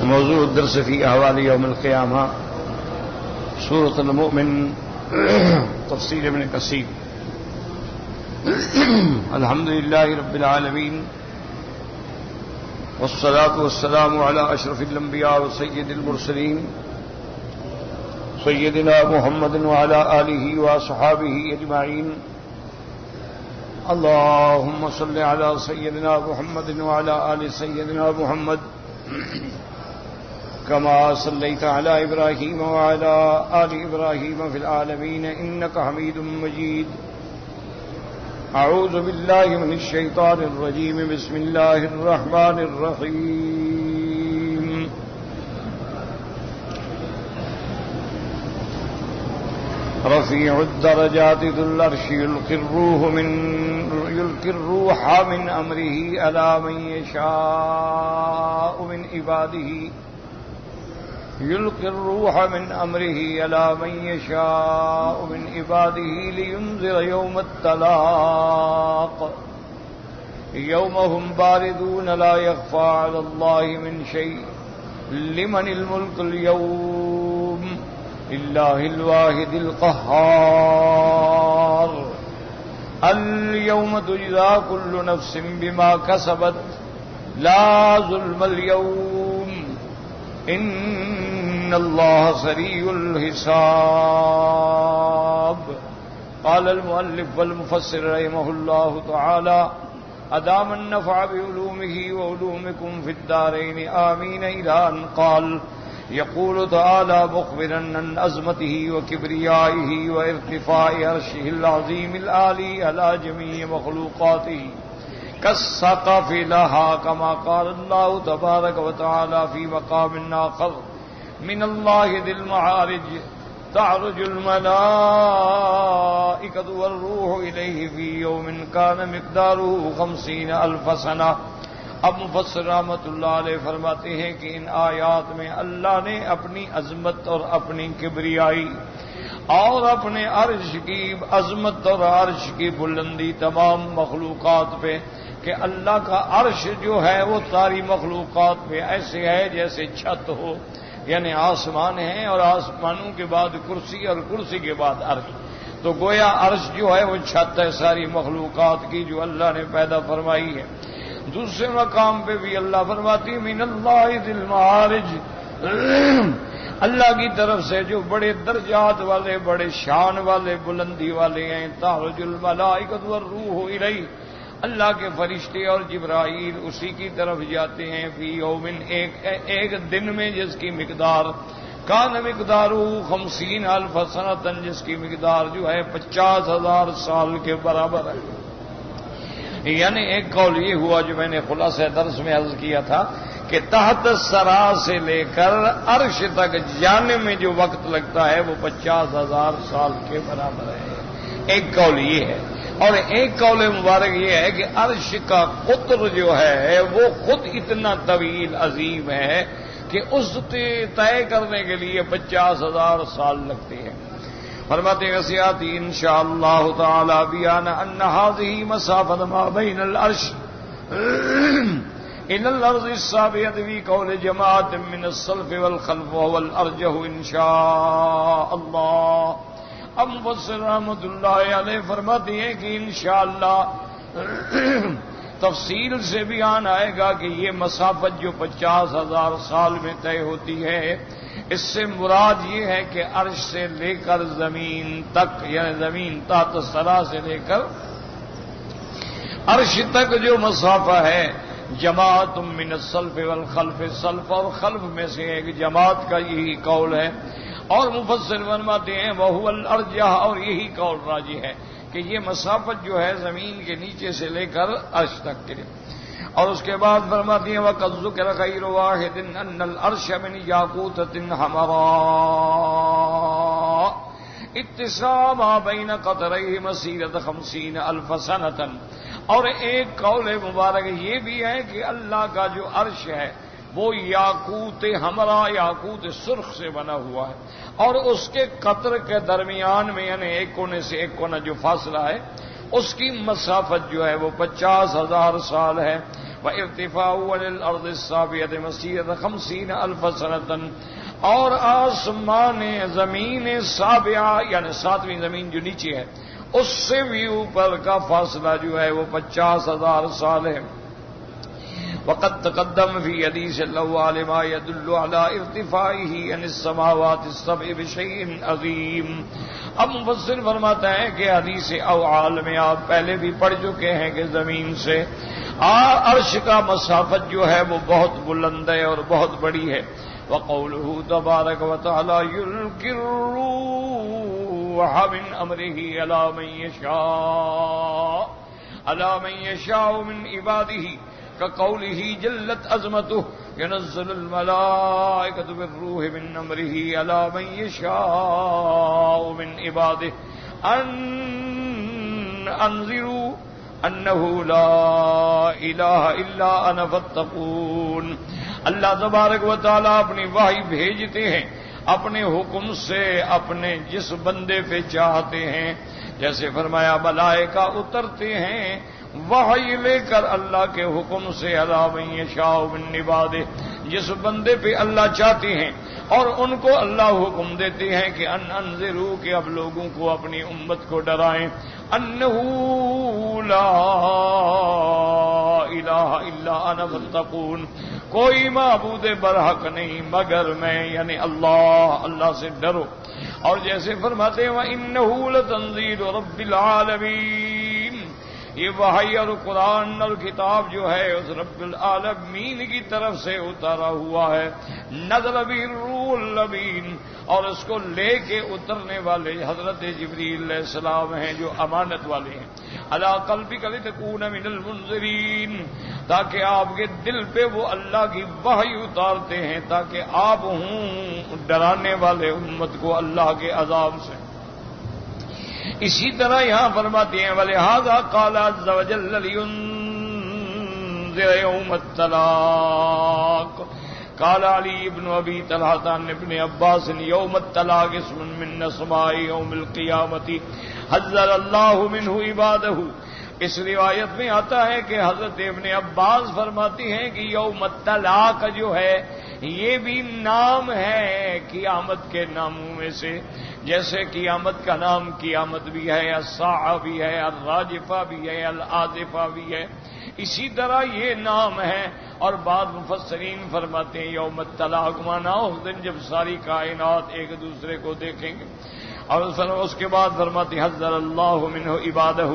موضوع الدرس في أهوال يوم القيامة سورة المؤمن تفسير ابن كثير. الحمد لله رب العالمين والصلاة والسلام على أشرف الأنبياء وسيد المرسلين سيدنا محمد وعلى آله وصحابه أجمعين. اللهم صل على سيدنا محمد وعلى آل سيدنا محمد كما صليت على إبراهيم وعلى آل إبراهيم في العالمين إنك حميد مجيد. أعوذ بالله من الشيطان الرجيم. بسم الله الرحمن الرحيم. رفيع الدرجات ذو العرش يلقي الروح من أمره على من يشاء من عباده يلقي الروح من أمره على من يشاء من عباده لينذر يوم التلاق يوم هم باردون لا يخفى على الله من شيء لمن الملك اليوم لله الواحد القهار. اليوم تجزى كل نفس بما كسبت لا ظلم اليوم إن الله سريع الحساب. قال المؤلف والمفسر رحمه الله تعالى أدام النفع بعلومه وعلومكم في الدارين آمين إلى أن قال يقول تعالى مخبرا عن عظمته وكبريائه وارتفاع عرشه العظيم العالي على جميع مخلوقاته كالسقف لها كما قال الله تبارك وتعالى في مقام آخر من الله ذي المعارج تعرج الملائكة والروح إليه في يوم كان مقداره 50,000 سنة. اب مفسر رحمۃ اللہ علیہ فرماتے ہیں کہ ان آیات میں اللہ نے اپنی عظمت اور اپنی کبریائی اور اپنے عرش کی عظمت اور عرش کی بلندی تمام مخلوقات پہ کہ اللہ کا عرش جو ہے وہ ساری مخلوقات پہ ایسے ہے جیسے چھت ہو، یعنی آسمان ہے اور آسمانوں کے بعد کرسی اور کرسی کے بعد عرش. تو گویا عرش جو ہے وہ چھت ہے ساری مخلوقات کی جو اللہ نے پیدا فرمائی ہے. دوسرے مقام پہ بھی اللہ فرماتی من اللہ ذی المعارج، اللہ کی طرف سے جو بڑے درجات والے بڑے شان والے بلندی والے ہیں. تعرج الملائکۃ والروح الیہ، اللہ کے فرشتے اور جبرائیل اسی کی طرف جاتے ہیں فی یوم، ایک دن میں جس کی مقدار کان مقدارہ 50,000 سنۃ، جس کی مقدار جو ہے 50,000 سال کے برابر ہے. یعنی ایک قول یہ ہوا جو میں نے خلاصہ درس میں عرض کیا تھا کہ تحت الثری سے لے کر عرش تک جانے میں جو وقت لگتا ہے وہ 50,000 سال کے برابر ہے. ایک قول یہ ہے، اور ایک قول مبارک یہ ہے کہ عرش کا قطر جو ہے وہ خود اتنا طویل عظیم ہے کہ اس طے کرنے کے لیے 50,000 سال لگتے ہیں. فرماتے ہیں سیاتی انشاءاللہ تعالی بیان ان هذه مسافۃ ما بین العرش الى الارض السابعۃ فی قول جماعت من السلف والخلف وهو الارجح انشاءاللہ. اب مفسر رحمۃ اللہ علیہ فرماتے ہیں کہ انشاءاللہ تفصیل سے بیان آئے گا کہ یہ مسافت جو 50,000 سال میں طے ہوتی ہے، اس سے مراد یہ ہے کہ عرش سے لے کر زمین تک، یعنی زمین تحت الثری سے لے کر عرش تک جو مسافہ ہے، جماعت من السلف والخلف، سلف اور خلف میں سے ایک جماعت کا یہی قول ہے. اور مفسر فرماتے ہیں وہو الارجح، اور یہی قول راجح ہے کہ یہ مسافت جو ہے زمین کے نیچے سے لے کر عرش تک کے لیے. اور اس کے بعد فرماتی ہیں وَقَدْ ذُكِرَ غَيْرُ وَاحِدٍ أَنَّ الْعَرْشَ مِنْ يَاقُوتَةٍ حَمْرَاءٍ اتساع ما بین قطريه مسیرۃ 50,000 سنۃ. اور ایک قول مبارک یہ بھی ہے کہ اللہ کا جو عرش ہے وہ یاقوت حمراء، یاقوت سرخ سے بنا ہوا ہے، اور اس کے قطر کے درمیان میں یعنی ایک کونے سے ایک کونا جو فاصلہ ہے اس کی مسافت جو ہے وہ 50,000 سال ہے. وارتفاعه عن الارض السابعة مسيرة 50,000 سنة، اور آسمان زمین سابعہ یعنی ساتویں زمین جو نیچے ہے اس سے بھی اوپر کا فاصلہ جو ہے وہ 50,000 سال ہے۔ وقد تقدم فی حدیث الاول ما يدل على ارتفاعه عن السماوات السبع بشيء عظیم۔ اب مفسر فرماتا ہے کہ حدیث اول میں آپ پہلے بھی پڑھ چکے ہیں کہ زمین سے عرش کا مسافت جو ہے وہ بہت بلند ہے اور بہت بڑی ہے۔ وقوله تبارک وتعالى يلقي الروح من امره على من يشاء من عباده كقوله جلت عظمته ينزل الملائكة بالروح من امره على من يشاء من عباده انذروا انه لا الہ الا انا فاتقون۔ اللہ تبارک و تعالیٰ اپنی وحی بھیجتے ہیں اپنے حکم سے اپنے جس بندے پہ چاہتے ہیں، جیسے فرمایا ملائکہ اترتے ہیں وحی لے کر اللہ کے حکم سے علی من یشاء من عبادہ، جس بندے پہ اللہ چاہتے ہیں، اور ان کو اللہ حکم دیتے ہیں کہ انذروا کہ اب لوگوں کو اپنی امت کو ڈرائیں، انہ لا الہ الا انا فاتقون، کوئی معبود برحق نہیں مگر میں یعنی اللہ سے ڈرو۔ اور جیسے فرماتے ہیں وَإِنَّهُ لَتَنزِيلُ رَبِّ الْعَالَمِينَ، یہ وحی اور قرآن اور کتاب جو ہے اس رب العالمین کی طرف سے اتارا ہوا ہے۔ نزل بہ الروح الامین، اور اس کو لے کے اترنے والے حضرت جبریل علیہ السلام ہیں جو امانت والے ہیں۔ علی قلبک لتکون من المنذرین، تاکہ آپ کے دل پہ وہ اللہ کی وحی اتارتے ہیں تاکہ آپ ہوں ڈرانے والے امت کو اللہ کے عذاب سے۔ اسی طرح یہاں فرماتے ہیں وَلِهَذَا قَالَ عَزَّ وَجَلَّ لِيُنذِرَ يَوْمَ الطَّلَاقِ۔ قال علی بن ابی طلحہ عن ابن عباس یوم الطلاق اسم من اسماء یوم القیامت حذر اللہ منہ عبادہ۔ اس روایت میں آتا ہے کہ حضرت ابن عباس فرماتی ہیں کہ یوم الطلاق جو ہے یہ بھی نام ہے قیامت کے ناموں میں سے، جیسے قیامت کا نام قیامت بھی ہے، الساعہ بھی ہے، الراجفہ بھی ہے، الآزفہ بھی ہے، اسی طرح یہ نام ہے۔ اور بعض مفسرین فرماتے ہیں یوم الطلاق مانا اس دن جب ساری کائنات ایک دوسرے کو دیکھیں گے۔ اور اس کے بعد فرماتے ہیں حذر اللہ منہ عبادہ،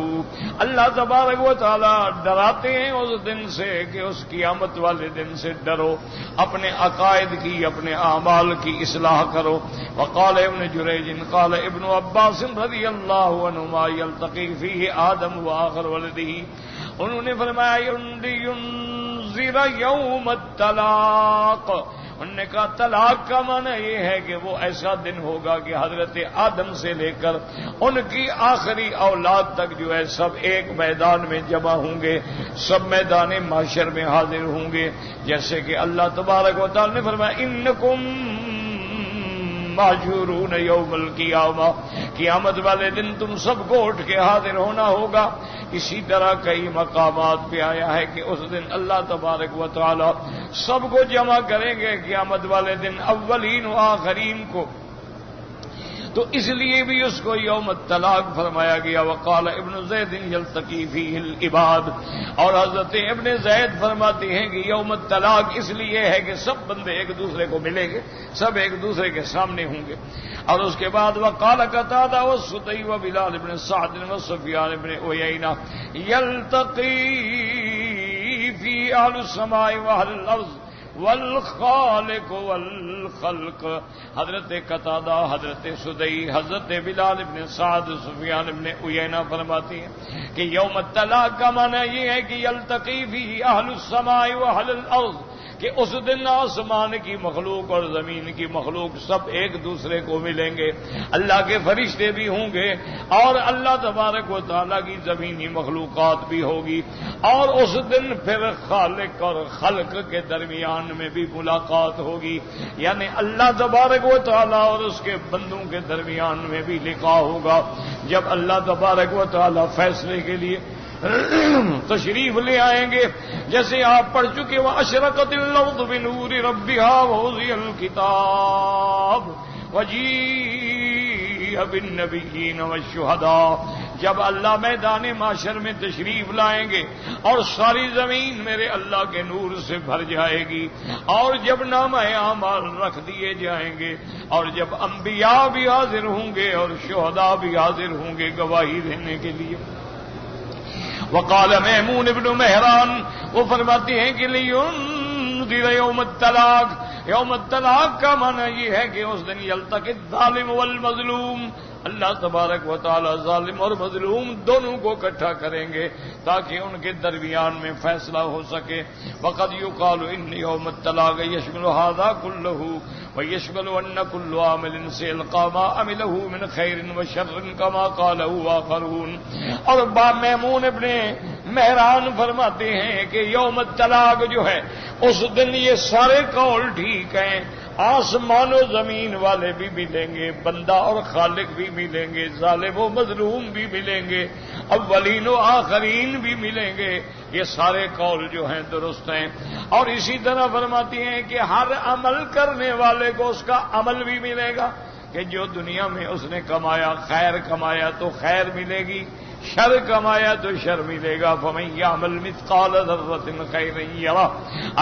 اللہ تبارک و تعالی ڈراتے ہیں اس دن سے کہ اس قیامت والے دن سے ڈرو، اپنے عقائد کی اپنے اعمال کی اصلاح کرو۔ وقال ابن جریج قال ابن عباس رضی اللہ عنہما یلتقی فیہ آدم وآخر ولدہ، انہوں نے فرمایا ینذر یوم الطلاق، انہوں نے کہا طلاق کا معنی یہ ہے کہ وہ ایسا دن ہوگا کہ حضرت آدم سے لے کر ان کی آخری اولاد تک جو ہے سب ایک میدان میں جمع ہوں گے، سب میدان محشر میں حاضر ہوں گے، جیسے کہ اللہ تبارک و تعالی نے فرمایا انکم محشورون یوم القیامہ، قیامت والے دن تم سب کو اٹھ کے حاضر ہونا ہوگا۔ اسی طرح کئی مقامات پہ آیا ہے کہ اس دن اللہ تبارک و تعالی سب کو جمع کریں گے قیامت والے دن، اولین و آخرین کو، تو اس لیے بھی اس کو یوم الطلاق فرمایا گیا۔ وقال ابن زید یلتقی فیہ العباد، اور حضرت ابن زید فرماتے ہیں کہ یوم الطلاق اس لیے ہے کہ سب بندے ایک دوسرے کو ملیں گے، سب ایک دوسرے کے سامنے ہوں گے۔ اور اس کے بعد وقال قتادہ والسدی وبلال بن سعد وسفیان بن عیینہ یلتقی فی اہل السماء واہل الارض والخالق والخلق، حضرت قتادہ، حضرت سدی، حضرت بلال بن سعد، سفیان بن عیینہ فرماتے ہیں کہ یوم الطلاق کا معنی یہ ہے کہ یلتقی فیہ اہل السماء واہل الارض، کہ اس دن آسمان کی مخلوق اور زمین کی مخلوق سب ایک دوسرے کو ملیں گے، اللہ کے فرشتے بھی ہوں گے اور اللہ تبارک و تعالیٰ کی زمینی مخلوقات بھی ہوگی، اور اس دن پھر خالق اور خلق کے درمیان میں بھی ملاقات ہوگی، یعنی اللہ تبارک و تعالیٰ اور اس کے بندوں کے درمیان میں بھی لقاء ہوگا، جب اللہ تبارک و تعالیٰ فیصلے کے لیے تشریف لے آئیں گے جیسے آپ پڑھ چکے وَأَشْرَقَتِ الْأَرْضُ بِنُورِ رَبِّهَا وَوُضِعَ الْكِتَابُ وَجِيءَ بِالنَّبِيِّينَ وَالشُّهَدَاءِ. جب اللہ میدان معاشر میں تشریف لائیں گے اور ساری زمین میرے اللہ کے نور سے بھر جائے گی، اور جب نامہ اعمال رکھ دیے جائیں گے، اور جب انبیاء بھی حاضر ہوں گے اور شہداء بھی حاضر ہوں گے گواہی دینے کے لیے. وقال میمون ابن مہران، وہ فرماتے ہیں کہ لینذر یوم الطلاق. یوم الطلاق کا معنی یہ ہے کہ اس دن یلتقی الظالم والمظلوم، اللہ تبارک و تعالی ظالم اور مظلوم دونوں کو اکٹھا کریں گے تاکہ ان کے درمیان میں فیصلہ ہو سکے. وقد یقال ان یوم الطلاق یشمل هذا كله ويشمل ان كل عامل سيلقى ما عمله من خیر وشر كما قاله آخرون. اور با میمون ابن مہران فرماتے ہیں کہ یوم الطلاق جو ہے اس دن یہ سارے قول ٹھیک ہیں، آسمان و زمین والے بھی ملیں گے، بندہ اور خالق بھی ملیں گے، ظالم و مظلوم بھی ملیں گے، اولین و آخرین بھی ملیں گے. یہ سارے قول جو ہیں درست ہیں. اور اسی طرح فرماتی ہیں کہ ہر عمل کرنے والے کو اس کا عمل بھی ملے گا، کہ جو دنیا میں اس نے کمایا، خیر کمایا تو خیر ملے گی، شر کمایا تو شر ملے گا. فَمَن يَعْمَلْ مِثْقَالَ ذَرَّةٍ خَيْرًا يَرَهُ.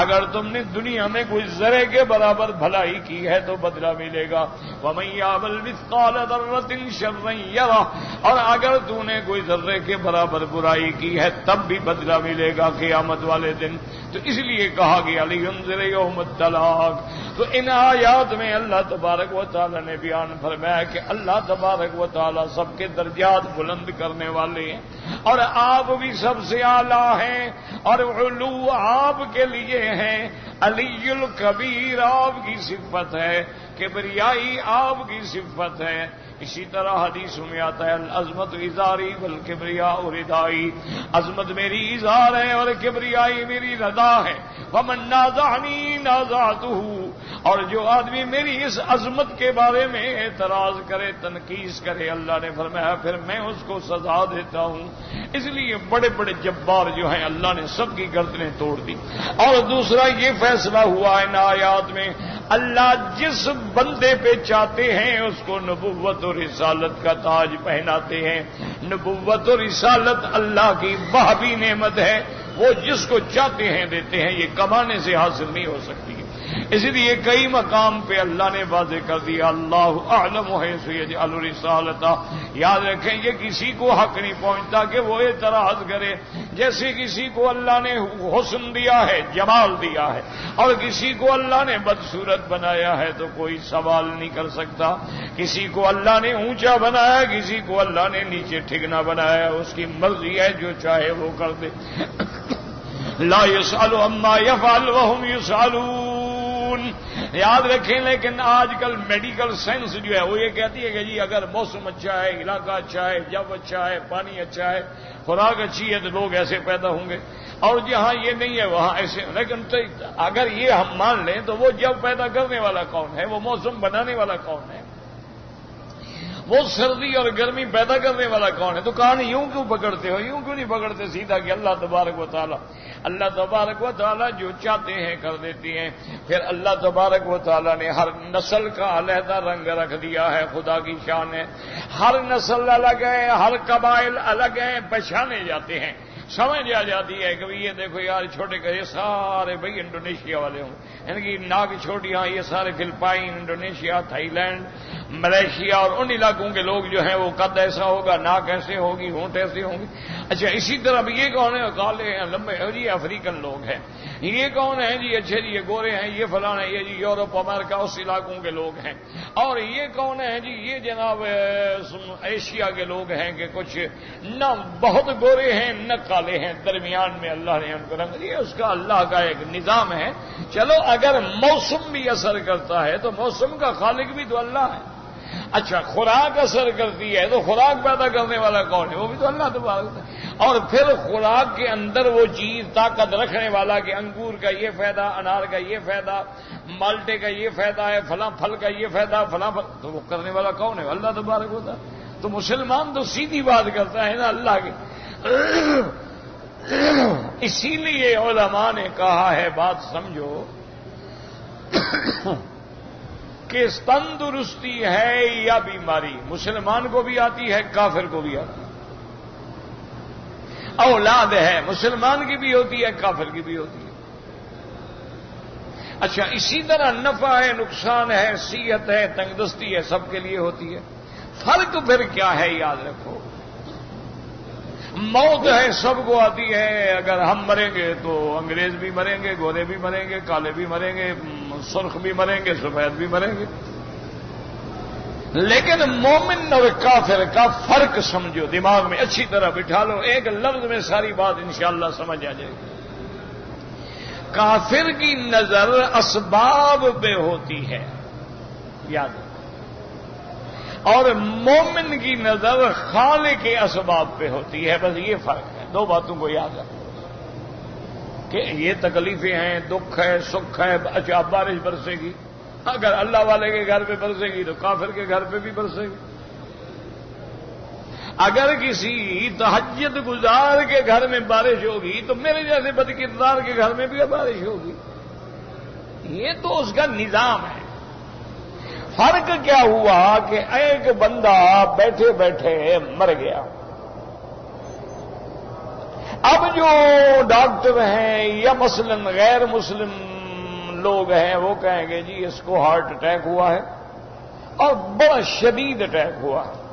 اگر تم نے دنیا میں کوئی ذرے کے برابر بھلائی کی ہے تو بدلہ ملے گا. وَمَن يَعْمَلْ مِثْقَالَ ذَرَّةٍ شَرًّا يَرَهُ. اور اگر تو نے کوئی ذرے کے برابر برائی کی ہے تب بھی بدلہ ملے گا قیامت والے دن. تو اس لیے کہا گیا لینذر یوم الطلاق. تو ان آیات میں اللہ تبارک و تعالی نے بیان فرمایا کہ اللہ تبارک و تعالی سب کے درجات بلند کرنے والے ہیں، اور آپ بھی سب سے اعلیٰ ہیں، اور علو آپ کے لیے ہیں. علی الکبیر آپ کی صفت ہے، کبریائی آپ کی صفت ہے. اسی طرح حدیثوں میں آتا ہے العظمت ازاری والکبریاء ردائی. عظمت میری ازار ہے اور کبریائی میری ردا ہے. ومن نازعنی نازعتہ. اور جو آدمی میری اس عظمت کے بارے میں اعتراض کرے، تنقیص کرے، اللہ نے فرمایا پھر میں اس کو سزا دیتا ہوں. اس لیے بڑے بڑے جبار جو ہیں اللہ نے سب کی گردنیں توڑ دی. اور دوسرا یہ فیصلہ ہوا ان آیات میں اللہ جس بندے پہ چاہتے ہیں اس کو نبوت اور رسالت کا تاج پہناتے ہیں. نبوت اور رسالت اللہ کی وہابی نعمت ہے، وہ جس کو چاہتے ہیں دیتے ہیں، یہ کمانے سے حاصل نہیں ہو سکتی. اس لیے کئی مقام پہ اللہ نے واضح کر دیا اللہ اعلم حیث یجعل رسالتہ. یاد رکھیں یہ کسی کو حق نہیں پہنچتا کہ وہ اعتراض کرے. جیسے کسی کو اللہ نے حسن دیا ہے، جمال دیا ہے، اور کسی کو اللہ نے بدصورت بنایا ہے تو کوئی سوال نہیں کر سکتا. کسی کو اللہ نے اونچا بنایا، کسی کو اللہ نے نیچے ٹھکنا بنایا، اس کی مرضی ہے، جو چاہے وہ کر دے. لا يسأل عما يفعل وهم يسألون. یاد رکھیں لیکن آج کل میڈیکل سائنس جو ہے وہ یہ کہتی ہے کہ جی اگر موسم اچھا ہے، علاقہ اچھا ہے، جو اچھا ہے، پانی اچھا ہے، خوراک اچھی ہے تو لوگ ایسے پیدا ہوں گے، اور جہاں یہ نہیں ہے وہاں ایسے. لیکن اگر یہ ہم مان لیں تو وہ جب پیدا کرنے والا کون ہے؟ وہ موسم بنانے والا کون ہے؟ وہ سردی اور گرمی پیدا کرنے والا کون ہے؟ تو کہانی یوں کیوں پکڑتے ہو؟ یوں کیوں نہیں پکڑتے سیدھا کہ اللہ تبارک و تعالیٰ جو چاہتے ہیں کر دیتے ہیں. پھر اللہ تبارک و تعالیٰ نے ہر نسل کا علیحدہ رنگ رکھ دیا ہے. خدا کی شان ہے، ہر نسل الگ ہے، ہر قبائل الگ ہیں، پہچانے جاتے ہیں، سمجھ آ جاتی ہے کہ یہ دیکھو یار چھوٹے کا یہ سارے بھائی انڈونیشیا والے ہوں، ان کی ناک چھوٹی، ہاں یہ سارے Philippines, Indonesia, Thailand, Malaysia, اور ان علاقوں کے لوگ جو ہیں وہ قد ایسا ہوگا، ناک ایسے ہوگی، ہونٹ ایسے ہوں گے. اچھا اسی طرح بھی یہ کون ہے؟ کالے ہیں، لمبے ہیں جی، افریقن لوگ ہیں. یہ کون ہیں جی؟ اچھے جی یہ گورے ہیں، یہ فلاں ہیں، یہ جی یورپ امریکہ اس علاقوں کے لوگ ہیں. اور یہ کون ہیں جی؟ یہ جناب ایشیا کے لوگ ہیں کہ کچھ نہ بہت گورے ہیں نہ کالے ہیں، درمیان میں اللہ نے ان کو رنگ دیا. اس کا اللہ کا ایک نظام ہے. چلو اگر موسم بھی اثر کرتا ہے تو موسم کا خالق بھی تو اللہ ہے. اچھا خوراک اثر کرتی ہے تو خوراک پیدا کرنے والا کون ہے؟ وہ بھی تو اللہ تبارک ہے. اور پھر خوراک کے اندر وہ چیز طاقت رکھنے والا کہ انگور کا یہ فائدہ، انار کا یہ فائدہ، مالٹے کا یہ فائدہ ہے، فلاں پھل کا یہ فائدہ، فلاں پھل، تو وہ کرنے والا کون ہے؟ اللہ تبارک ہوتا ہے. تو مسلمان تو سیدھی بات کرتا ہے نا اللہ کی. اسی لیے علماء نے کہا ہے، بات سمجھو، کہ تندرستی ہے یا بیماری مسلمان کو بھی آتی ہے، کافر کو بھی آتی ہے۔ اولاد ہے، مسلمان کی بھی ہوتی ہے، کافر کی بھی ہوتی ہے۔ اچھا، اسی طرح نفع ہے، نقصان ہے، صحت ہے، تندرستی ہے، سب کے لیے ہوتی ہے۔ فرق پھر کیا ہے؟ یاد رکھو، موت ہے سب کو آتی ہے، اگر ہم مریں گے تو انگریز بھی مریں گے، گورے بھی مریں گے، کالے بھی مریں گے، سرخ بھی مریں گے، سفید بھی مریں گے۔ لیکن مومن اور کافر کا فرق سمجھو، دماغ میں اچھی طرح بٹھا لو، ایک لفظ میں ساری بات انشاءاللہ سمجھ آ جائے گی۔ کافر کی نظر اسباب پہ ہوتی ہے، یاد رکھو، اور مومن کی نظر خالق کے اسباب پہ ہوتی ہے، بس یہ فرق ہے۔ دو باتوں کو یاد رکھو کہ یہ تکلیفیں ہیں، دکھ ہے، سکھ ہے۔ اچھا، بارش برسے گی، اگر اللہ والے کے گھر پہ برسے گی تو کافر کے گھر پہ بھی برسے گی۔ اگر کسی تہجد گزار کے گھر میں بارش ہوگی تو میرے جیسے بدکردار کے گھر میں بھی بارش ہوگی۔ یہ تو اس کا نظام ہے۔ فرق کیا ہوا کہ ایک بندہ بیٹھے بیٹھے مر گیا، اب جو ڈاکٹر ہیں یا مثلا غیر مسلم لوگ ہیں وہ کہیں گے جی اس کو ہارٹ اٹیک ہوا ہے، اور بڑا شدید اٹیک ہوا ہے،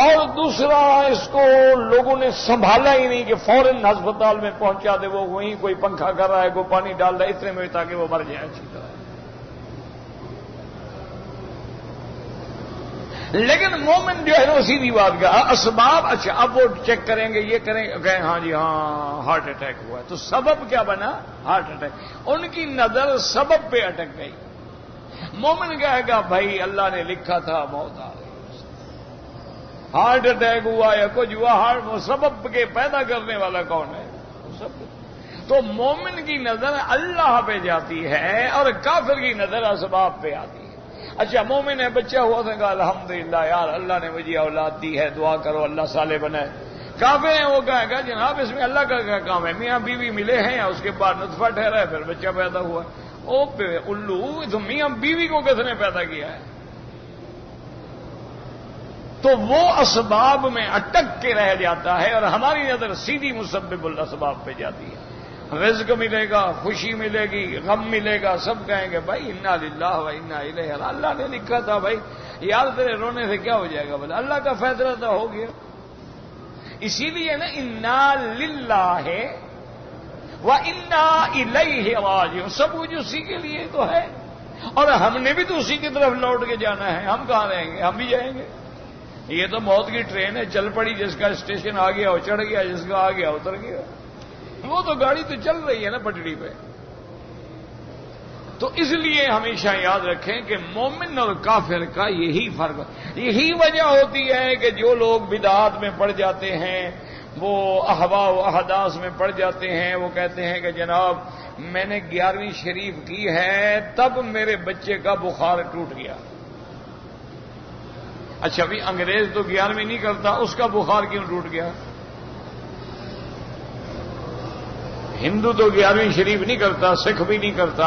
اور دوسرا اس کو لوگوں نے سنبھالا ہی نہیں کہ فوراً ہسپتال میں پہنچا دے، وہ وہیں کوئی پنکھا کر رہا ہے، کوئی پانی ڈال رہا ہے اتنے میں تاکہ وہ مر جائے اچھی طرح۔ لیکن مومن جو ہے نا سیدھی بات کا اسباب، اچھا اب وہ چیک کریں گے، یہ کریں گے، کہیں ہاں جی ہاں ہارٹ اٹیک ہوا ہے، تو سبب کیا بنا؟ Heart attack. ان کی نظر سبب پہ اٹک گئی۔ مومن کہے گا بھائی اللہ نے لکھا تھا موت آ گئی، ہارٹ اٹیک ہوا یا کچھ ہوا، ہارٹ سبب کے پیدا کرنے والا کون ہے؟ سب۔ تو مومن کی نظر اللہ پہ جاتی ہے اور کافر کی نظر اسباب پہ آتی ہے۔ اچھا، مومن ہے، بچہ ہوا تھا، کہا الحمدللہ یار اللہ نے مجھے اولاد دی ہے، دعا کرو اللہ صالح بنائے۔ کافر ہیں، وہ کہے گا جناب اس میں اللہ کا کیا کام ہے؟ میاں بیوی ملے ہیں، اس کے بعد نطفہ ٹھہرا ہے، پھر بچہ پیدا ہوا۔ او پہ الو، تو میاں بیوی کو کس نے پیدا کیا ہے؟ تو وہ اسباب میں اٹک کے رہ جاتا ہے اور ہماری نظر سیدھی مسبب الاسباب پہ جاتی ہے۔ رزق ملے گا، خوشی ملے گی، غم ملے گا، سب کہیں گے بھائی انا للہ و انا الیہ، اللہ نے لکھا تھا بھائی، یار تیرے رونے سے کیا ہو جائے گا؟ بولا اللہ کا فیصلہ تو ہو گیا۔ اسی لیے نا انا للہ و انا الیہ راجعون، سب کچھ اسی کے لیے تو ہے، اور ہم نے بھی تو اسی کی طرف لوٹ کے جانا ہے۔ ہم کہاں رہیں گے؟ ہم بھی جائیں گے۔ یہ تو موت کی ٹرین ہے، چل پڑی، جس کا اسٹیشن آ گیا وہ چڑھ گیا، جس کا آ گیا اتر گیا۔ وہ تو گاڑی تو چل رہی ہے نا پٹڑی پہ۔ تو اس لیے ہمیشہ یاد رکھیں کہ مومن اور کافر کا یہی فرق، یہی وجہ ہوتی ہے کہ جو لوگ بدعات میں پڑ جاتے ہیں، وہ احوا و احداث میں پڑ جاتے ہیں، وہ کہتے ہیں کہ جناب میں نے 11ویں شریف کی ہے تب میرے بچے کا بخار ٹوٹ گیا۔ اچھا بھی انگریز تو 11ویں نہیں کرتا، اس کا بخار کیوں ٹوٹ گیا؟ ہندو تو 11ویں شریف نہیں کرتا، سکھ بھی نہیں کرتا،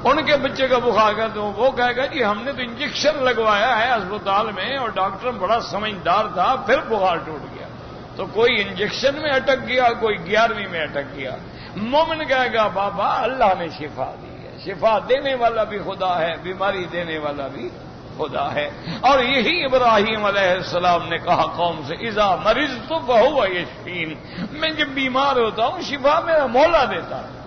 ان کے بچے کا بخار کا تو وہ کہے گا جی ہم نے تو انجیکشن لگوایا ہے اسپتال میں اور ڈاکٹر بڑا سمجھدار تھا پھر بخار ٹوٹ گیا۔ تو کوئی انجیکشن میں اٹک گیا، کوئی 11ویں میں اٹک گیا۔ مومن کہے گا بابا اللہ نے شفا دی ہے، شفا دینے والا بھی خدا ہے، بیماری دینے والا بھی خدا ہے۔ اور یہی ابراہیم علیہ السلام نے کہا قوم سے اذا مرضت فہو یشفین، میں جب بیمار ہوتا ہوں شفا میرا مولا دیتا ہے،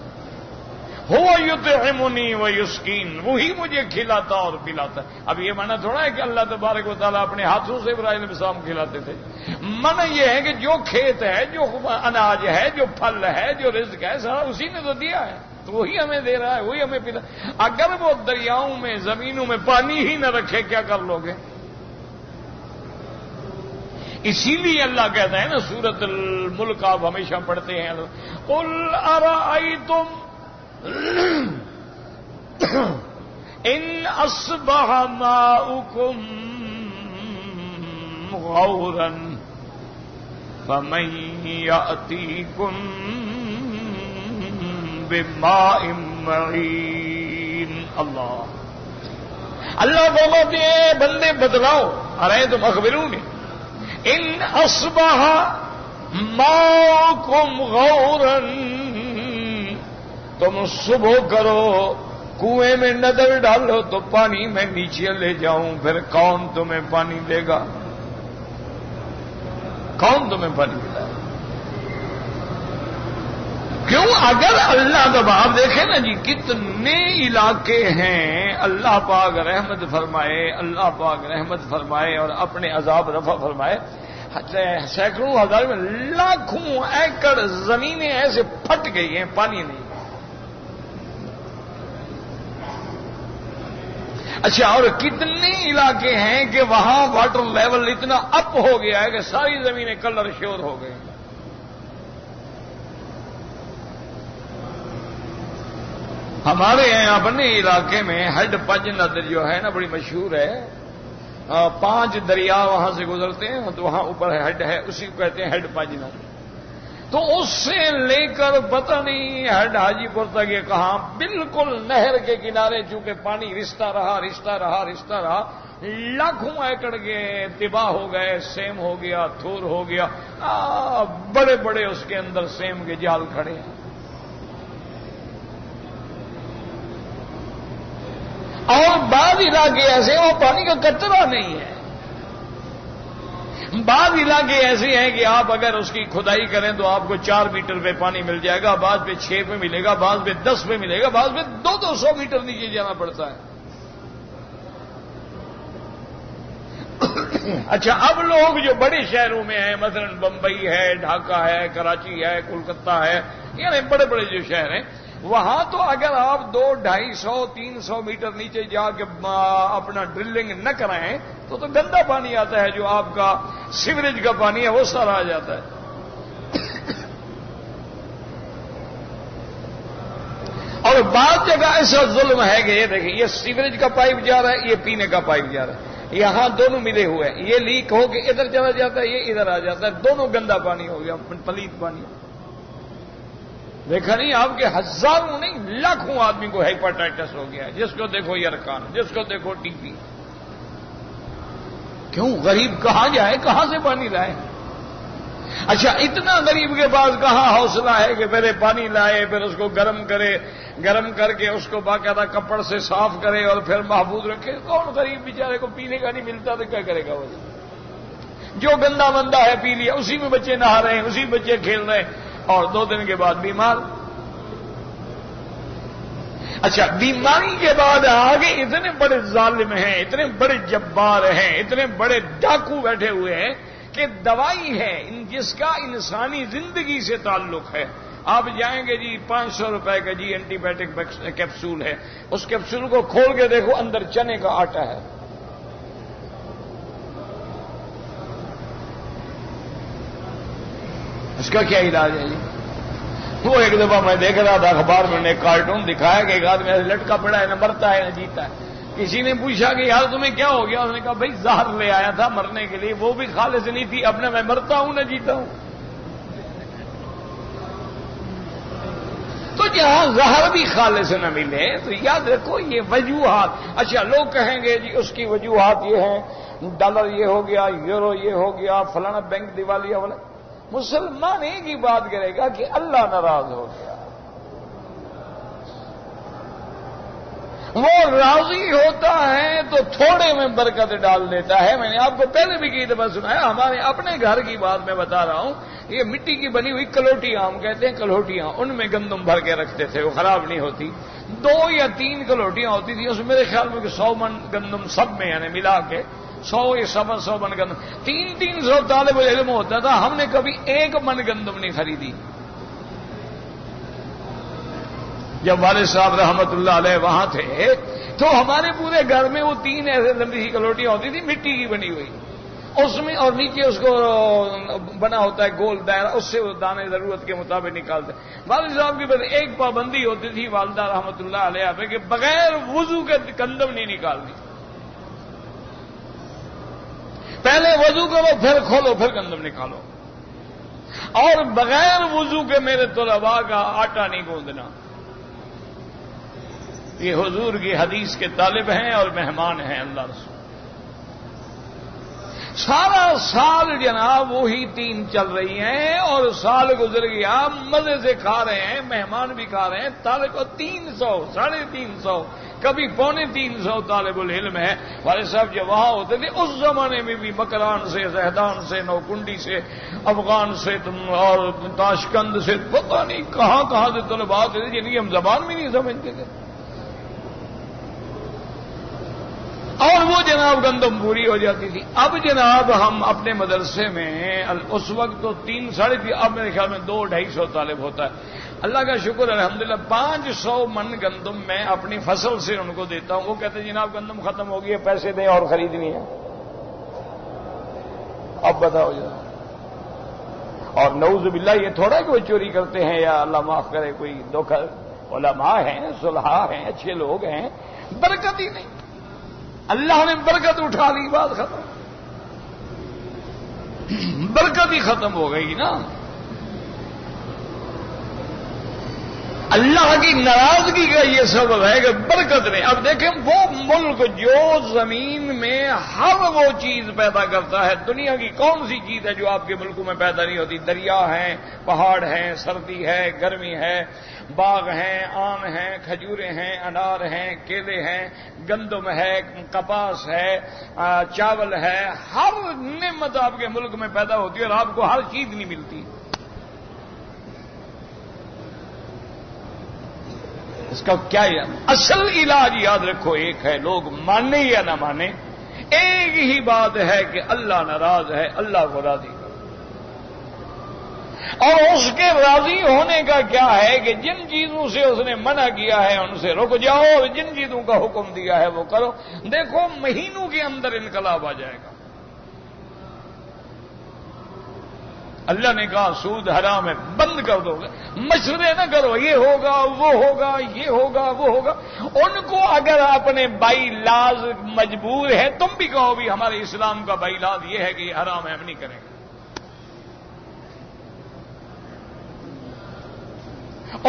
هو یطعمنی ویسقین، وہی مجھے کھلاتا اور پلاتا ہے۔ اب یہ معنی تھوڑا ہے کہ اللہ تبارک و تعالیٰ اپنے ہاتھوں سے ابراہیم علیہ السلام کھلاتے تھے، معنی یہ ہے کہ جو کھیت ہے، جو اناج ہے، جو پھل ہے، جو رزق ہے، سارا اسی نے تو دیا ہے، تو وہی ہمیں دے رہا ہے، وہی ہمیں پلا۔ اگر وہ دریاؤں میں زمینوں میں پانی ہی نہ رکھے کیا کر لو گے؟ اسی لیے اللہ کہتا ہے نا سورۃ الملک آپ ہمیشہ پڑھتے ہیں، قل ارأیتم ان اصبح ماؤکم غورا فمن یأتیکم بماء معین. اللہ فرماتے ہیں بندے بتلاؤ، ارے تم اخبرونی ان اصبح ماؤکم غورا، تم صبح کرو کنویں میں نظر ڈالو تو پانی میں نیچے لے جاؤں، پھر کون تمہیں پانی دے گا؟ کون تمہیں پانی دے گا؟ کیوں؟ اگر اللہ تب آپ دیکھیں نا جی کتنے علاقے ہیں اللہ پاک رحمت فرمائے، اللہ پاک رحمت فرمائے اور اپنے عذاب رفع فرمائے. سینکڑوں ہزار میں لاکھوں ایکڑ زمینیں ایسے پھٹ گئی ہیں، پانی نہیں. اچھا، اور کتنے علاقے ہیں کہ وہاں واٹر لیول اتنا اپ ہو گیا ہے کہ ساری زمینیں کلر شور ہو گئی. ہمارے یہاں اپنے علاقے میں ہڈ پنج ندر جو ہے نا بڑی مشہور ہے، 5 دریا وہاں سے گزرتے ہیں تو وہاں اوپر ہڈ ہے، اسی کو کہتے ہیں ہڈ پنج ندر. تو اس سے لے کر پتہ نہیں ہڈ حاجی پور تک یہ کہاں بالکل نہر کے کنارے چونکہ پانی رشتہ رہا لاکھوں ایکڑ کے تباہ ہو گئے. سیم ہو گیا، تھور ہو گیا، بڑے بڑے اس کے اندر سیم کے جال کھڑے ہیں. اور بعض علاقے ایسے وہ پانی کا قطرہ نہیں ہے. بعض علاقے ایسے ہیں کہ آپ اگر اس کی کھدائی کریں تو آپ کو 4 میٹر پہ پانی مل جائے گا، بعض پہ 6 پہ ملے گا، بعض پہ 10 پہ ملے گا، بعض پہ 200 میٹر نیچے جانا پڑتا ہے. اچھا، اب لوگ جو بڑے شہروں میں ہیں، مثلا بمبئی ہے، ڈھاکہ ہے، کراچی ہے، کولکتہ ہے، یعنی بڑے بڑے جو شہر ہیں، وہاں تو اگر آپ 200-250-300 میٹر نیچے جا کے اپنا ڈرلنگ نہ کرائیں تو گندا پانی آتا ہے، جو آپ کا سیوریج کا پانی ہے وہ سارا آ جاتا ہے. اور بعض جگہ ایسا ظلم ہے کہ یہ دیکھیں، یہ سیوریج کا پائپ جا رہا ہے، یہ پینے کا پائپ جا رہا ہے، یہاں دونوں ملے ہوئے ہیں، یہ لیک ہو کے ادھر چلا جاتا ہے، یہ ادھر آ جاتا ہے، دونوں گندا پانی ہو گیا، پلیت پانی. دیکھا نہیں آپ کے ہزاروں نہیں لاکھوں آدمی کو ہیپاٹائٹس ہو گیا ہے، جس کو دیکھو یرقان، جس کو دیکھو ٹی بی. کیوں؟ غریب کہاں جائے، کہاں سے پانی لائے؟ اچھا، اتنا غریب کے پاس کہاں حوصلہ ہے کہ پہلے پانی لائے، پھر اس کو گرم کرے، گرم کر کے اس کو باقاعدہ کپڑ سے صاف کرے اور پھر محفوظ رکھے. کون غریب بیچارے کو پینے کا نہیں ملتا تو کیا کرے گا وہ؟ جو گندا مندہ ہے پی لیا، اسی میں بچے نہا رہے ہیں، اسی بچے کھیل رہے ہیں، اور 2 دن کے بعد بیمار. اچھا، بیماری کے بعد آگے اتنے بڑے ظالم ہیں، اتنے بڑے جبار ہیں، اتنے بڑے ڈاکو بیٹھے ہوئے ہیں کہ دوائی ہے جس کا انسانی زندگی سے تعلق ہے. آپ جائیں گے جی 500 روپے کا جی اینٹی بائیوٹک کیپسول ہے، اس کیپسول کو کھول کے دیکھو اندر چنے کا آٹا ہے. اس کا کیا علاج ہے جی؟ وہ ایک دفعہ میں دیکھ رہا تھا اخبار میں نے کارٹون دکھایا کہ ایک آدمی ایسے لٹکا پڑا ہے، نہ مرتا ہے نہ جیتا ہے. کسی نے پوچھا کہ یار تمہیں کیا ہو گیا؟ اس نے کہا بھائی زہر لے آیا تھا مرنے کے لیے، وہ بھی خالص نہیں تھی، اب نہ میں مرتا ہوں نہ جیتا ہوں. تو جہاں زہر بھی خالص نہ ملے تو یاد رکھو یہ وجوہات. اچھا، لوگ کہیں گے جی اس کی وجوہات یہ ہیں، ڈالر یہ ہو گیا، یورو یہ ہو گیا، فلانا بینک دیوالیہ والا. مسلمان ایک ہی بات کرے گا کہ اللہ ناراض ہو گیا. وہ راضی ہوتا ہے تو تھوڑے میں برکت ڈال دیتا ہے. میں نے آپ کو پہلے بھی کئی دفعہ سنایا، ہمارے اپنے گھر کی بات میں بتا رہا ہوں. یہ مٹی کی بنی ہوئی کلوٹیاں ہم کہتے ہیں، کلوٹیاں، ان میں گندم بھر کے رکھتے تھے، وہ خراب نہیں ہوتی. 2 یا 3 کلوٹیاں ہوتی تھیں، اس میں میرے خیال میں 100 من گندم سب میں یعنی ملا کے 100 یا 100 من گندم. 300 طالب علم ہوتا تھا، ہم نے کبھی 1 من گندم نہیں خریدی. جب والد صاحب رحمت اللہ علیہ وہاں تھے تو ہمارے پورے گھر میں وہ 3 ایسے لمبی سی کلوٹیاں ہوتی تھی مٹی کی بنی ہوئی، اس میں اور نیچے اس کو بنا ہوتا ہے گول دائرہ، اس سے وہ دانے ضرورت کے مطابق نکالتے. والد صاحب کی بس ایک پابندی ہوتی تھی والدہ رحمت اللہ علیہ پہ کہ بغیر وضو کے گندم نہیں نکالنی. پہلے وضو کرو، پھر کھولو، پھر گندم نکالو. اور بغیر وضو کے میرے طلباء کا آٹا نہیں گوندنا. یہ حضور کی حدیث کے طالب ہیں اور مہمان ہیں اللہ رسول. سارا سال جناب وہی 3 چل رہی ہیں اور سال گزر گیا، مزے سے کھا رہے ہیں، مہمان بھی کھا رہے ہیں. طالب کو 300 350 کبھی 350 طالب العلم ہے. والد صاحب جب وہاں ہوتے تھے اس زمانے میں بھی مکران سے، زہدان سے، نوکنڈی سے، افغان سے اور تاشقند سے، پتہ نہیں کہاں کہاں سے طلباء آتے تھے جن کی ہم زبان بھی نہیں سمجھتے تھے. اور وہ جناب گندم پوری ہو جاتی تھی. اب جناب ہم اپنے مدرسے میں اس وقت تو 3 ساڑھے 3، اب میرے خیال میں 200-250 طالب ہوتا ہے. اللہ کا شکر الحمدللہ 500 من گندم میں اپنی فصل سے ان کو دیتا ہوں. وہ کہتے ہیں جناب گندم ختم ہو گئی ہے، پیسے دیں اور خریدنی ہے. اب بتاؤ جناب. اور نعوذ باللہ یہ تھوڑا کہ وہ چوری کرتے ہیں یا اللہ معاف کرے کوئی دھوکہ. علماء ہیں، صلحاء ہیں، اچھے لوگ ہیں، برکت ہی نہیں. اللہ نے برکت اٹھا لی، بات ختم. برکت ہی ختم ہو گئی نا. اللہ کی ناراضگی کا یہ سبب ہے کہ برکت نہیں. اب دیکھیں وہ ملک جو زمین میں ہر وہ چیز پیدا کرتا ہے، دنیا کی کون سی چیز ہے جو آپ کے ملکوں میں پیدا نہیں ہوتی؟ دریا ہیں، پہاڑ ہیں، سردی ہے، گرمی ہے، باغ ہیں، آم ہیں، کھجوریں ہیں، انار ہیں، کیلے ہیں، گندم ہے، کپاس ہے، چاول ہے. ہر نعمت آپ کے ملک میں پیدا ہوتی ہے اور آپ کو ہر چیز نہیں ملتی. اس کا کیا اصل علاج یاد رکھو ایک ہے، لوگ مانے یا نہ مانے، ایک ہی بات ہے کہ اللہ ناراض ہے، اللہ کو راضی کرو. اور اس کے راضی ہونے کا کیا ہے کہ جن چیزوں سے اس نے منع کیا ہے ان سے رک جاؤ اور جن چیزوں کا حکم دیا ہے وہ کرو. دیکھو مہینوں کے اندر انقلاب آ جائے گا. اللہ نے کہا سود حرام ہے، بند کر دو گے، مشورے نہ کرو، یہ ہوگا وہ ہوگا، یہ ہوگا وہ ہوگا. ان کو اگر اپنے بائی لاز مجبور ہے، تم بھی کہو بھی ہمارے اسلام کا بائی لاز یہ ہے کہ یہ حرام ہے، ہم نہیں کریں گے.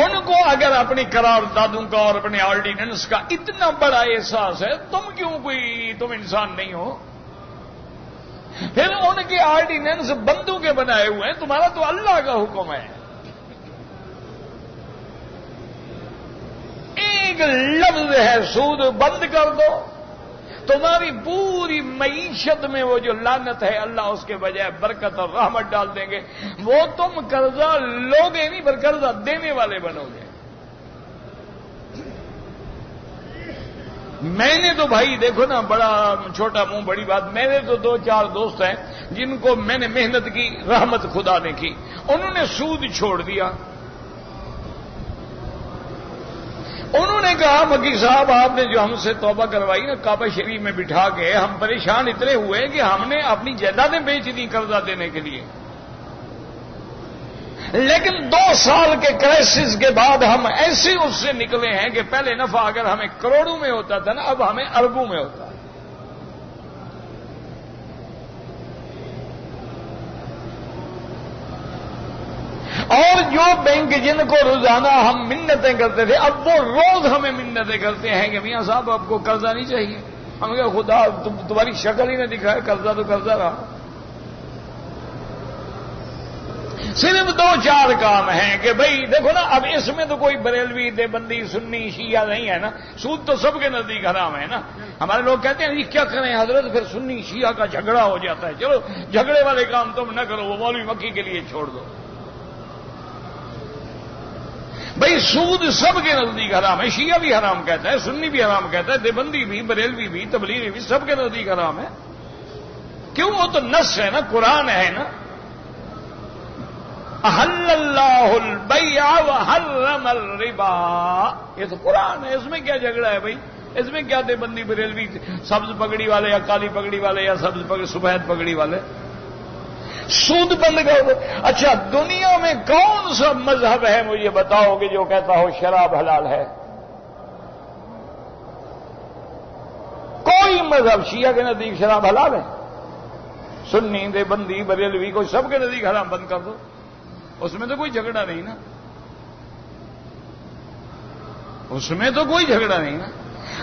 ان کو اگر اپنی قراردادوں کا اور اپنے آرڈیننس کا اتنا بڑا احساس ہے، تم انسان نہیں ہو. پھر ان کے آرڈیننس بندوں کے بنائے ہوئے ہیں، تمہارا تو اللہ کا حکم ہے. ایک لفظ ہے سود، بند کر دو، تمہاری پوری معیشت میں وہ جو لعنت ہے اللہ اس کے بجائے برکت اور رحمت ڈال دیں گے. وہ تم قرضہ لوگے نہیں پر قرضہ دینے والے بنو گے. میں نے تو بھائی دیکھو نا، بڑا چھوٹا منہ بڑی بات، میرے تو 2-4 دوست ہیں جن کو میں نے محنت کی، رحمت خدا نے کی، انہوں نے سود چھوڑ دیا. انہوں نے کہا مکی صاحب آپ نے جو ہم سے توبہ کروائی نا کعبہ شریف میں بٹھا کے، ہم پریشان اتنے ہوئے کہ ہم نے اپنی جائیدادیں بیچ دی قرضہ دینے کے لیے. لیکن 2 سال کے کرائسس کے بعد ہم ایسے اس سے نکلے ہیں کہ پہلے نفع اگر ہمیں کروڑوں میں ہوتا تھا نا، اب ہمیں اربوں میں ہوتا ہے. اور جو بینک جن کو روزانہ ہم منتیں کرتے تھے، اب وہ روز ہمیں منتیں کرتے ہیں کہ میاں صاحب آپ کو قرضہ نہیں چاہیے. ہم نے کہا خدا تمہاری شکل ہی نہ دکھائے، قرضہ تو قرضہ رہا. صرف 2-4 کام ہیں کہ بھئی دیکھو نا، اب اس میں تو کوئی بریلوی، دیوبندی، سنی، شیعہ نہیں ہے نا. سود تو سب کے نزدیک حرام ہے نا. ہمارے لوگ کہتے ہیں یہ کیا کریں حضرت، پھر سنی شیعہ کا جھگڑا ہو جاتا ہے. چلو جھگڑے والے کام تم نہ کرو، وہ مولوی مکی کے لیے چھوڑ دو. بھئی سود سب کے نزدیک حرام ہے. شیعہ بھی حرام کہتا ہے، سنی بھی حرام کہتا ہے، دیوبندی بھی، بریلوی بھی، تبلیغی بھی، سب کے نزدیک حرام ہے. کیوں؟ وہ تو نص ہے نا، قرآن ہے نا. احل اللہ البیع وحرم الربا، یہ تو قرآن ہے. اس میں کیا جھگڑا ہے بھائی؟ اس میں کیا دیوبندی، بریلوی، سبز پگڑی والے یا کالی پگڑی والے یا سفید پگڑی والے؟ سود بند کر دو. اچھا دنیا میں کون سا مذہب ہے مجھے بتاؤ کہ جو کہتا ہو شراب حلال ہے؟ کوئی مذہب. شیعہ کے نزدیک شراب حلال ہے، سنی، دیوبندی، بریلوی، کوئی سب کے نزدیک حرام. بند کر دو. اس میں تو کوئی جھگڑا نہیں نا، اس میں تو کوئی جھگڑا نہیں نا۔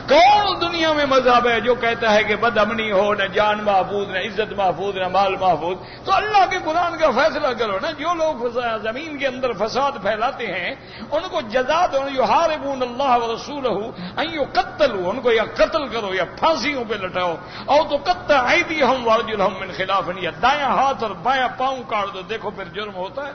کون دنیا میں مذہب ہے جو کہتا ہے کہ بد امنی ہو، نہ جان محفوظ، نہ عزت محفوظ، نہ مال محفوظ؟ تو اللہ کے قرآن کا فیصلہ کرو نا۔ جو لوگ زمین کے اندر فساد پھیلاتے ہیں ان کو جزا دو، یحاربون اللہ ورسولہ ان یقتلوا، ان کو یا قتل کرو یا پھانسیوں پہ لٹاؤ، اور تو قطع ایدیہم وارجلہم من خلاف، یا دایاں ہاتھ اور بایاں پاؤں کاٹ دو، دیکھو پھر جرم ہوتا ہے۔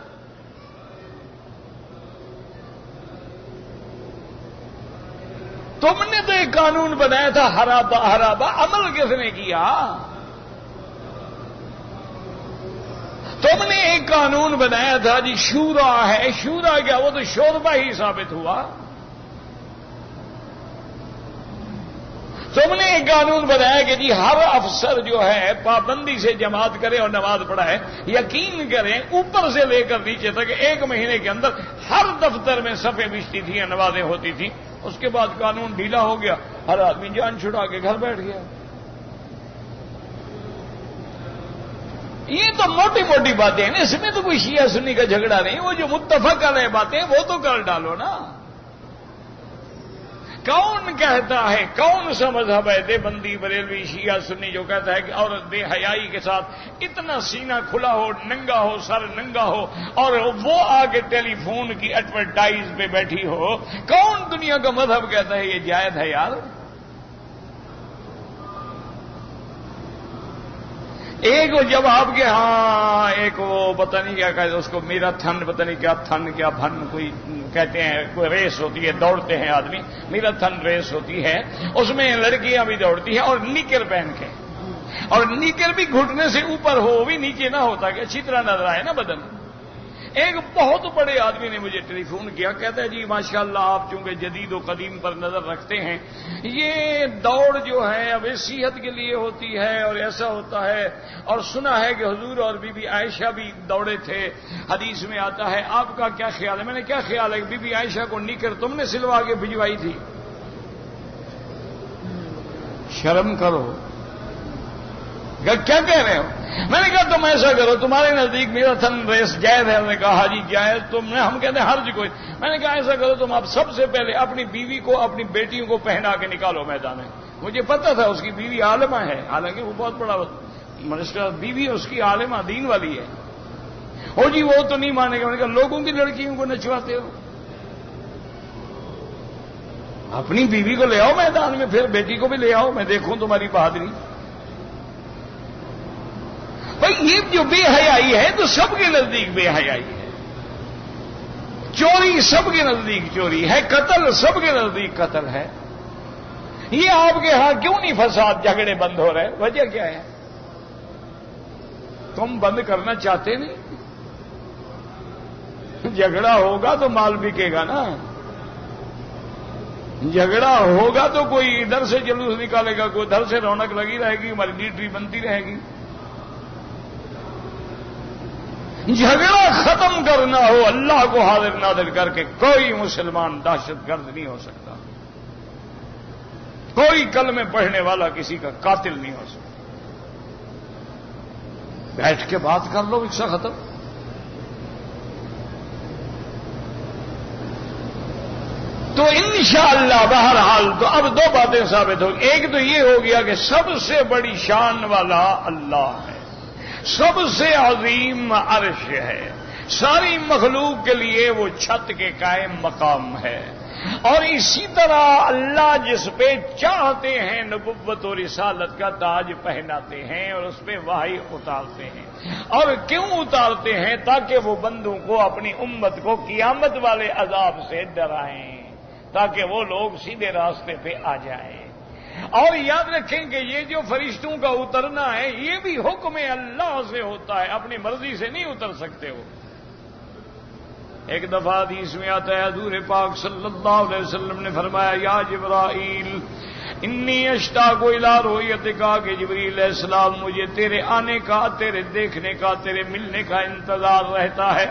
تم نے تو ایک قانون بنایا تھا ہرابا ہرابا، عمل کس نے کیا؟ تم نے ایک قانون بنایا تھا جی شورا ہے، شورا کیا؟ وہ تو شوربا ہی ثابت ہوا۔ تم نے ایک قانون بنایا کہ جی ہر افسر جو ہے پابندی سے جماعت کرے اور نماز پڑھائے۔ یقین کریں اوپر سے لے کر نیچے تک ایک مہینے کے اندر ہر دفتر میں صفیں بچتی تھیں یا نمازیں ہوتی تھیں۔ اس کے بعد قانون ڈھیلا ہو گیا، ہر آدمی جان چھڑا کے گھر بیٹھ گیا۔ یہ تو موٹی موٹی باتیں ہیں، اس میں تو کوئی شیعہ سنی کا جھگڑا نہیں۔ وہ جو متفق علیہ باتیں وہ تو کر ڈالو نا۔ کون کہتا ہے، کون سا مذہب ہے دیوبندی بریلوی شیعہ سنی جو کہتا ہے کہ عورت بے حیائی کے ساتھ اتنا سینہ کھلا ہو، ننگا ہو، سر ننگا ہو، اور وہ آگے ٹیلی فون کی ایڈورٹائز پہ بیٹھی ہو؟ کون دنیا کا مذہب کہتا ہے یہ جائز ہے یار؟ ایک وہ جب آپ کے ہاں ایک وہ پتہ نہیں کیا کہتے اس کو، میرا تھن پتہ نہیں کیا تھن کیا بھن کوئی کہتے ہیں، کوئی ریس ہوتی ہے، دوڑتے ہیں آدمی، میرا تھن ریس ہوتی ہے، اس میں لڑکیاں بھی دوڑتی ہیں اور نیکر پہن کے، اور نیکر بھی گھٹنے سے اوپر ہو، بھی نیچے نہ ہوتا کہ اچھی طرح نظر آئے نا بدن۔ ایک بہت بڑے آدمی نے مجھے ٹیلی فون کیا، کہتا ہے جی ماشاءاللہ آپ چونکہ جدید و قدیم پر نظر رکھتے ہیں، یہ دوڑ جو ہے اب صحت کے لیے ہوتی ہے اور ایسا ہوتا ہے، اور سنا ہے کہ حضور اور بی بی عائشہ بھی دوڑے تھے، حدیث میں آتا ہے، آپ کا کیا خیال ہے؟ میں نے کیا خیال ہے کہ بی بی عائشہ کو نیکر تم نے سلوا کے بھجوائی تھی؟ شرم کرو، کیا کہہ رہے ہو؟ میں نے کہا تم ایسا کرو، تمہارے نزدیک میرا تھن ریس جائز ہے؟ انہوں نے کہا ہاں جی جائز۔ ہم کہتے ہیں حرج کوئی۔ میں نے کہا ایسا کرو تم آپ سب سے پہلے اپنی بیوی کو، اپنی بیٹیوں کو پہنا کے نکالو میدان میں۔ مجھے پتا تھا اس کی بیوی عالمہ ہے، حالانکہ وہ بہت بڑا منسٹر، بیوی اس کی عالمہ دین والی ہے۔ ہو جی وہ تو نہیں مانے گا۔ میں نے کہا لوگوں کی لڑکیوں کو نچواتے ہو، اپنی بیوی کو لے آؤ میدان میں، پھر بیٹی کو بھی لے آؤ، میں دیکھوں تمہاری بہادری۔ بھائی یہ جو بے حیائی ہے تو سب کے نزدیک بے حیائی ہے، چوری سب کے نزدیک چوری ہے، قتل سب کے نزدیک قتل ہے۔ یہ آپ کے ہاں کیوں نہیں فساد جھگڑے بند ہو رہے؟ وجہ کیا ہے؟ تم بند کرنا چاہتے نہیں؟ جھگڑا ہوگا تو مال بکے گا نا، جھگڑا ہوگا تو کوئی ادھر سے جلوس نکالے گا، کوئی ادھر سے رونق لگی رہے گی، ملٹری بنتی رہے گی۔ جھگڑا ختم کرنا ہو اللہ کو حاضر ناظر کر کے، کوئی مسلمان دہشت گرد نہیں ہو سکتا، کوئی کلمے پڑھنے والا کسی کا قاتل نہیں ہو سکتا۔ بیٹھ کے بات کر لو، رکشہ ختم۔ تو انشاءاللہ بہرحال تو اب دو باتیں ثابت ہو گئی۔ ایک تو یہ ہو گیا کہ سب سے بڑی شان والا اللہ ہے، سب سے عظیم عرش ہے، ساری مخلوق کے لیے وہ چھت کے قائم مقام ہے، اور اسی طرح اللہ جس پہ چاہتے ہیں نبوت و رسالت کا تاج پہناتے ہیں اور اس پہ وحی اتارتے ہیں۔ اور کیوں اتارتے ہیں؟ تاکہ وہ بندوں کو، اپنی امت کو قیامت والے عذاب سے ڈرائیں، تاکہ وہ لوگ سیدھے راستے پہ آ جائیں۔ اور یاد رکھیں کہ یہ جو فرشتوں کا اترنا ہے یہ بھی حکم اللہ سے ہوتا ہے، اپنی مرضی سے نہیں اتر سکتے ہو۔ ایک دفعہ حدیث میں آتا ہے حضور پاک صلی اللہ علیہ وسلم نے فرمایا یا جبرائیل انی اشتاق الی رؤیتک، کہ جبریل علیہ السلام مجھے تیرے آنے کا، تیرے دیکھنے کا، تیرے ملنے کا انتظار رہتا ہے۔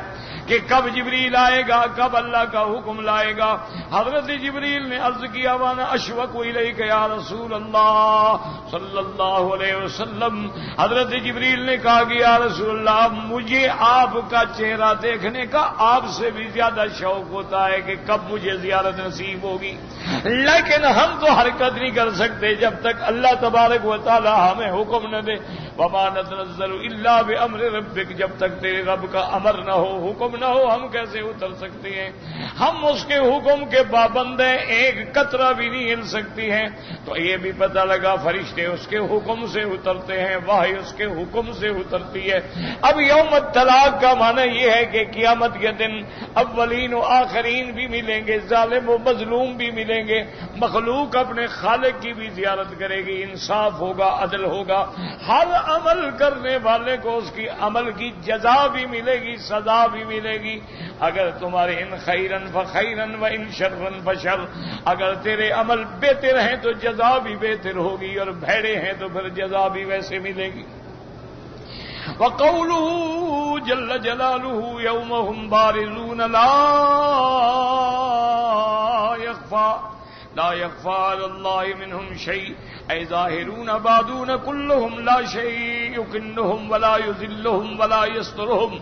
کہ کب جبریل آئے گا، کب اللہ کا حکم لائے گا۔ حضرت جبریل نے عرض کیا وانا اشوق الیک یا رسول اللہ صلی اللہ علیہ وسلم۔ حضرت جبریل نے کہا کہ یا رسول اللہ مجھے آپ کا چہرہ دیکھنے کا آپ سے بھی زیادہ شوق ہوتا ہے کہ کب مجھے زیارت نصیب ہوگی، لیکن ہم تو حرکت نہیں کر سکتے جب تک اللہ تبارک و تعالی ہمیں حکم نہ دے۔ وما نتنزل الا بامر ربک، جب تک تیرے رب کا امر نہ ہو، حکم نہ ہو، ہم کیسے اتر سکتے ہیں؟ ہم اس کے حکم کے پابند ہیں، ایک قطرہ بھی نہیں ہل سکتی ہیں۔ تو یہ بھی پتہ لگا فرشتے اس کے حکم سے اترتے ہیں، وحی اس کے حکم سے اترتی ہے۔ اب یوم الطلاق کا معنی یہ ہے کہ قیامت کے دن اولین و آخرین بھی ملیں گے، ظالم و مظلوم بھی ملیں گے، مخلوق اپنے خالق کی بھی زیارت کرے گی، انصاف ہوگا، عدل ہوگا، ہر عمل کرنے والے کو اس کی عمل کی جزا بھی ملے گی، سزا بھی ملے گی۔ اگر تمہارے ان خیرن فخیرن و ان شرن فشر، اگر تیرے عمل بہتر ہیں تو جزا بھی بہتر ہوگی، اور بھیڑے ہیں تو پھر جزا بھی ویسے ملے گی۔ وقوله جل جلاله يوم هم بارزون لا يخفى على الله منهم شيء اي ظاهرون بادون كلهم لا شيء يكنهم ولا يذلهم ولا يسترهم۔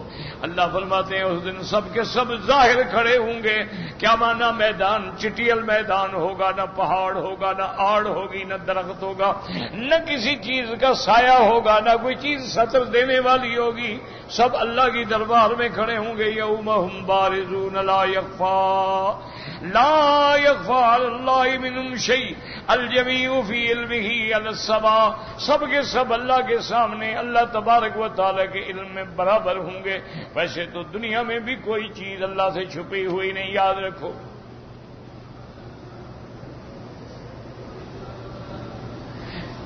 اللہ فرماتے ہیں اس دن سب کے سب ظاہر کھڑے ہوں گے۔ کیا مانا؟ میدان چٹیل میدان ہوگا، نہ پہاڑ ہوگا، نہ آڑ ہوگی، نہ درخت ہوگا، نہ کسی چیز کا سایہ ہوگا، نہ کوئی چیز سطر دینے والی ہوگی۔ سب اللہ کی دربار میں کھڑے ہوں گے۔ یوم هم بارزون لا يخفى على الله منهم شيء الجميع في علمه على السماء۔ سب کے سب اللہ کے سامنے اللہ تبارک و تعالی کے علم میں برابر ہوں گے۔ ویسے تو دنیا میں بھی کوئی چیز اللہ سے چھپی ہوئی نہیں، یاد رکھو۔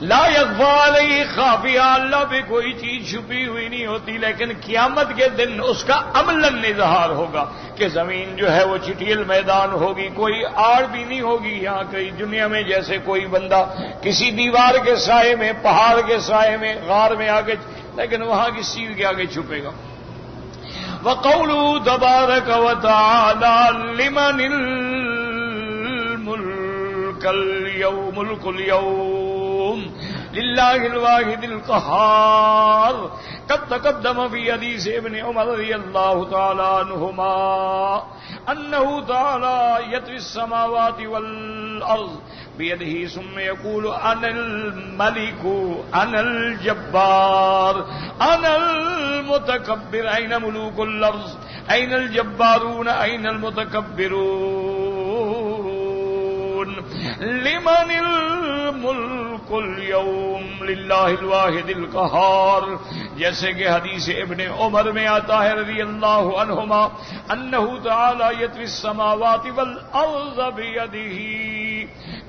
لا يخفى علیہ خافیہ، اللہ پہ کوئی چیز چھپی ہوئی نہیں ہوتی، لیکن قیامت کے دن اس کا عملاً اظہار ہوگا کہ زمین جو ہے وہ چٹیل میدان ہوگی، کوئی آڑ بھی نہیں ہوگی۔ یہاں کئی دنیا میں جیسے کوئی بندہ کسی دیوار کے سائے میں، پہاڑ کے سائے میں، غار میں آگے، لیکن وہاں کس چیز کے آگے چھپے گا۔ وَقَوْلُهُ تَبَارَكَ وَتَعَالَى لِمَنِ مُلْكُ الْيَوْمِ لِلَّهِ الْوَاحِدِ الْقَهَّارِ۔ قد تقدم في حديث ابن عمر رضي الله تعالى عنهما أنه تعالى يطوي السماوات والأرض بيده ثم يقول أنا الملك أنا الجبار أنا المتكبر أين ملوك الأرض أين الجبارون أين المتكبرون لمن الملك اليوم للہ الواحد القہار۔ جیسے کہ حدیث ابن عمر میں آتا ہے رضی اللہ عنہما انہ تعالی یطوی السماوات والارض بیدہ،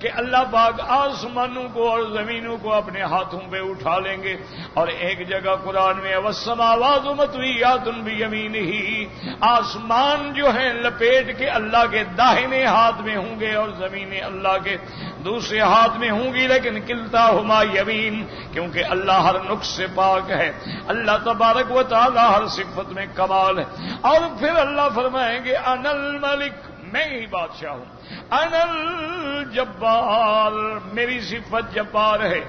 کہ اللہ پاک آسمانوں کو اور زمینوں کو اپنے ہاتھوں پہ اٹھا لیں گے۔ اور ایک جگہ قرآن میں والسماوات مطویات بیمینہ، آسمان جو ہیں لپیٹ کے اللہ کے داہنے ہاتھ میں ہوں گے اور زمینیں اللہ کے دوسرے ہاتھ میں ہوں گی، لیکن کلتاہما یمین، کیونکہ اللہ ہر نقص سے پاک ہے، اللہ تبارک و تعالی ہر صفت میں کمال ہے۔ اور پھر اللہ فرمائیں گے انا الملک، میں ہی بادشاہ ہوں، انا الجبار، میری صفت جبار ہے،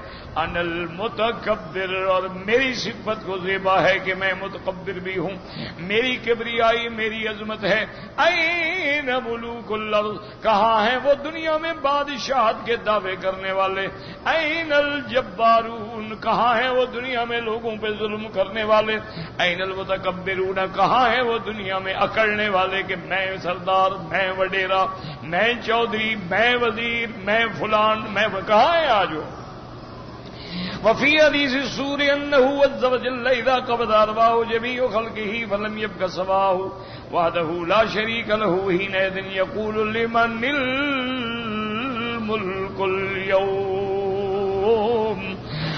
انا المتکبر، اور میری صفت کو زیبا ہے کہ میں متکبر بھی ہوں، میری کبریائی میری عظمت ہے۔ این ملوک الارض، کہاں ہیں وہ دنیا میں بادشاہت کے دعوے کرنے والے؟ این الجبارون، کہاں ہیں وہ دنیا میں لوگوں پہ ظلم کرنے والے؟ این المتکبرون، کہاں ہیں وہ دنیا میں اکڑنے والے کہ میں سردار، میں وڈیرا، میں چودھری، میں وزیر، میں فلان، میں کہاں ہے آج وہ؟ وفي حديث السور أنه عز وجل إذا قبض أرواح جميع خلقه فلم يبق سواه وحده لا شريك له حينئذ يقول لمن الملك اليوم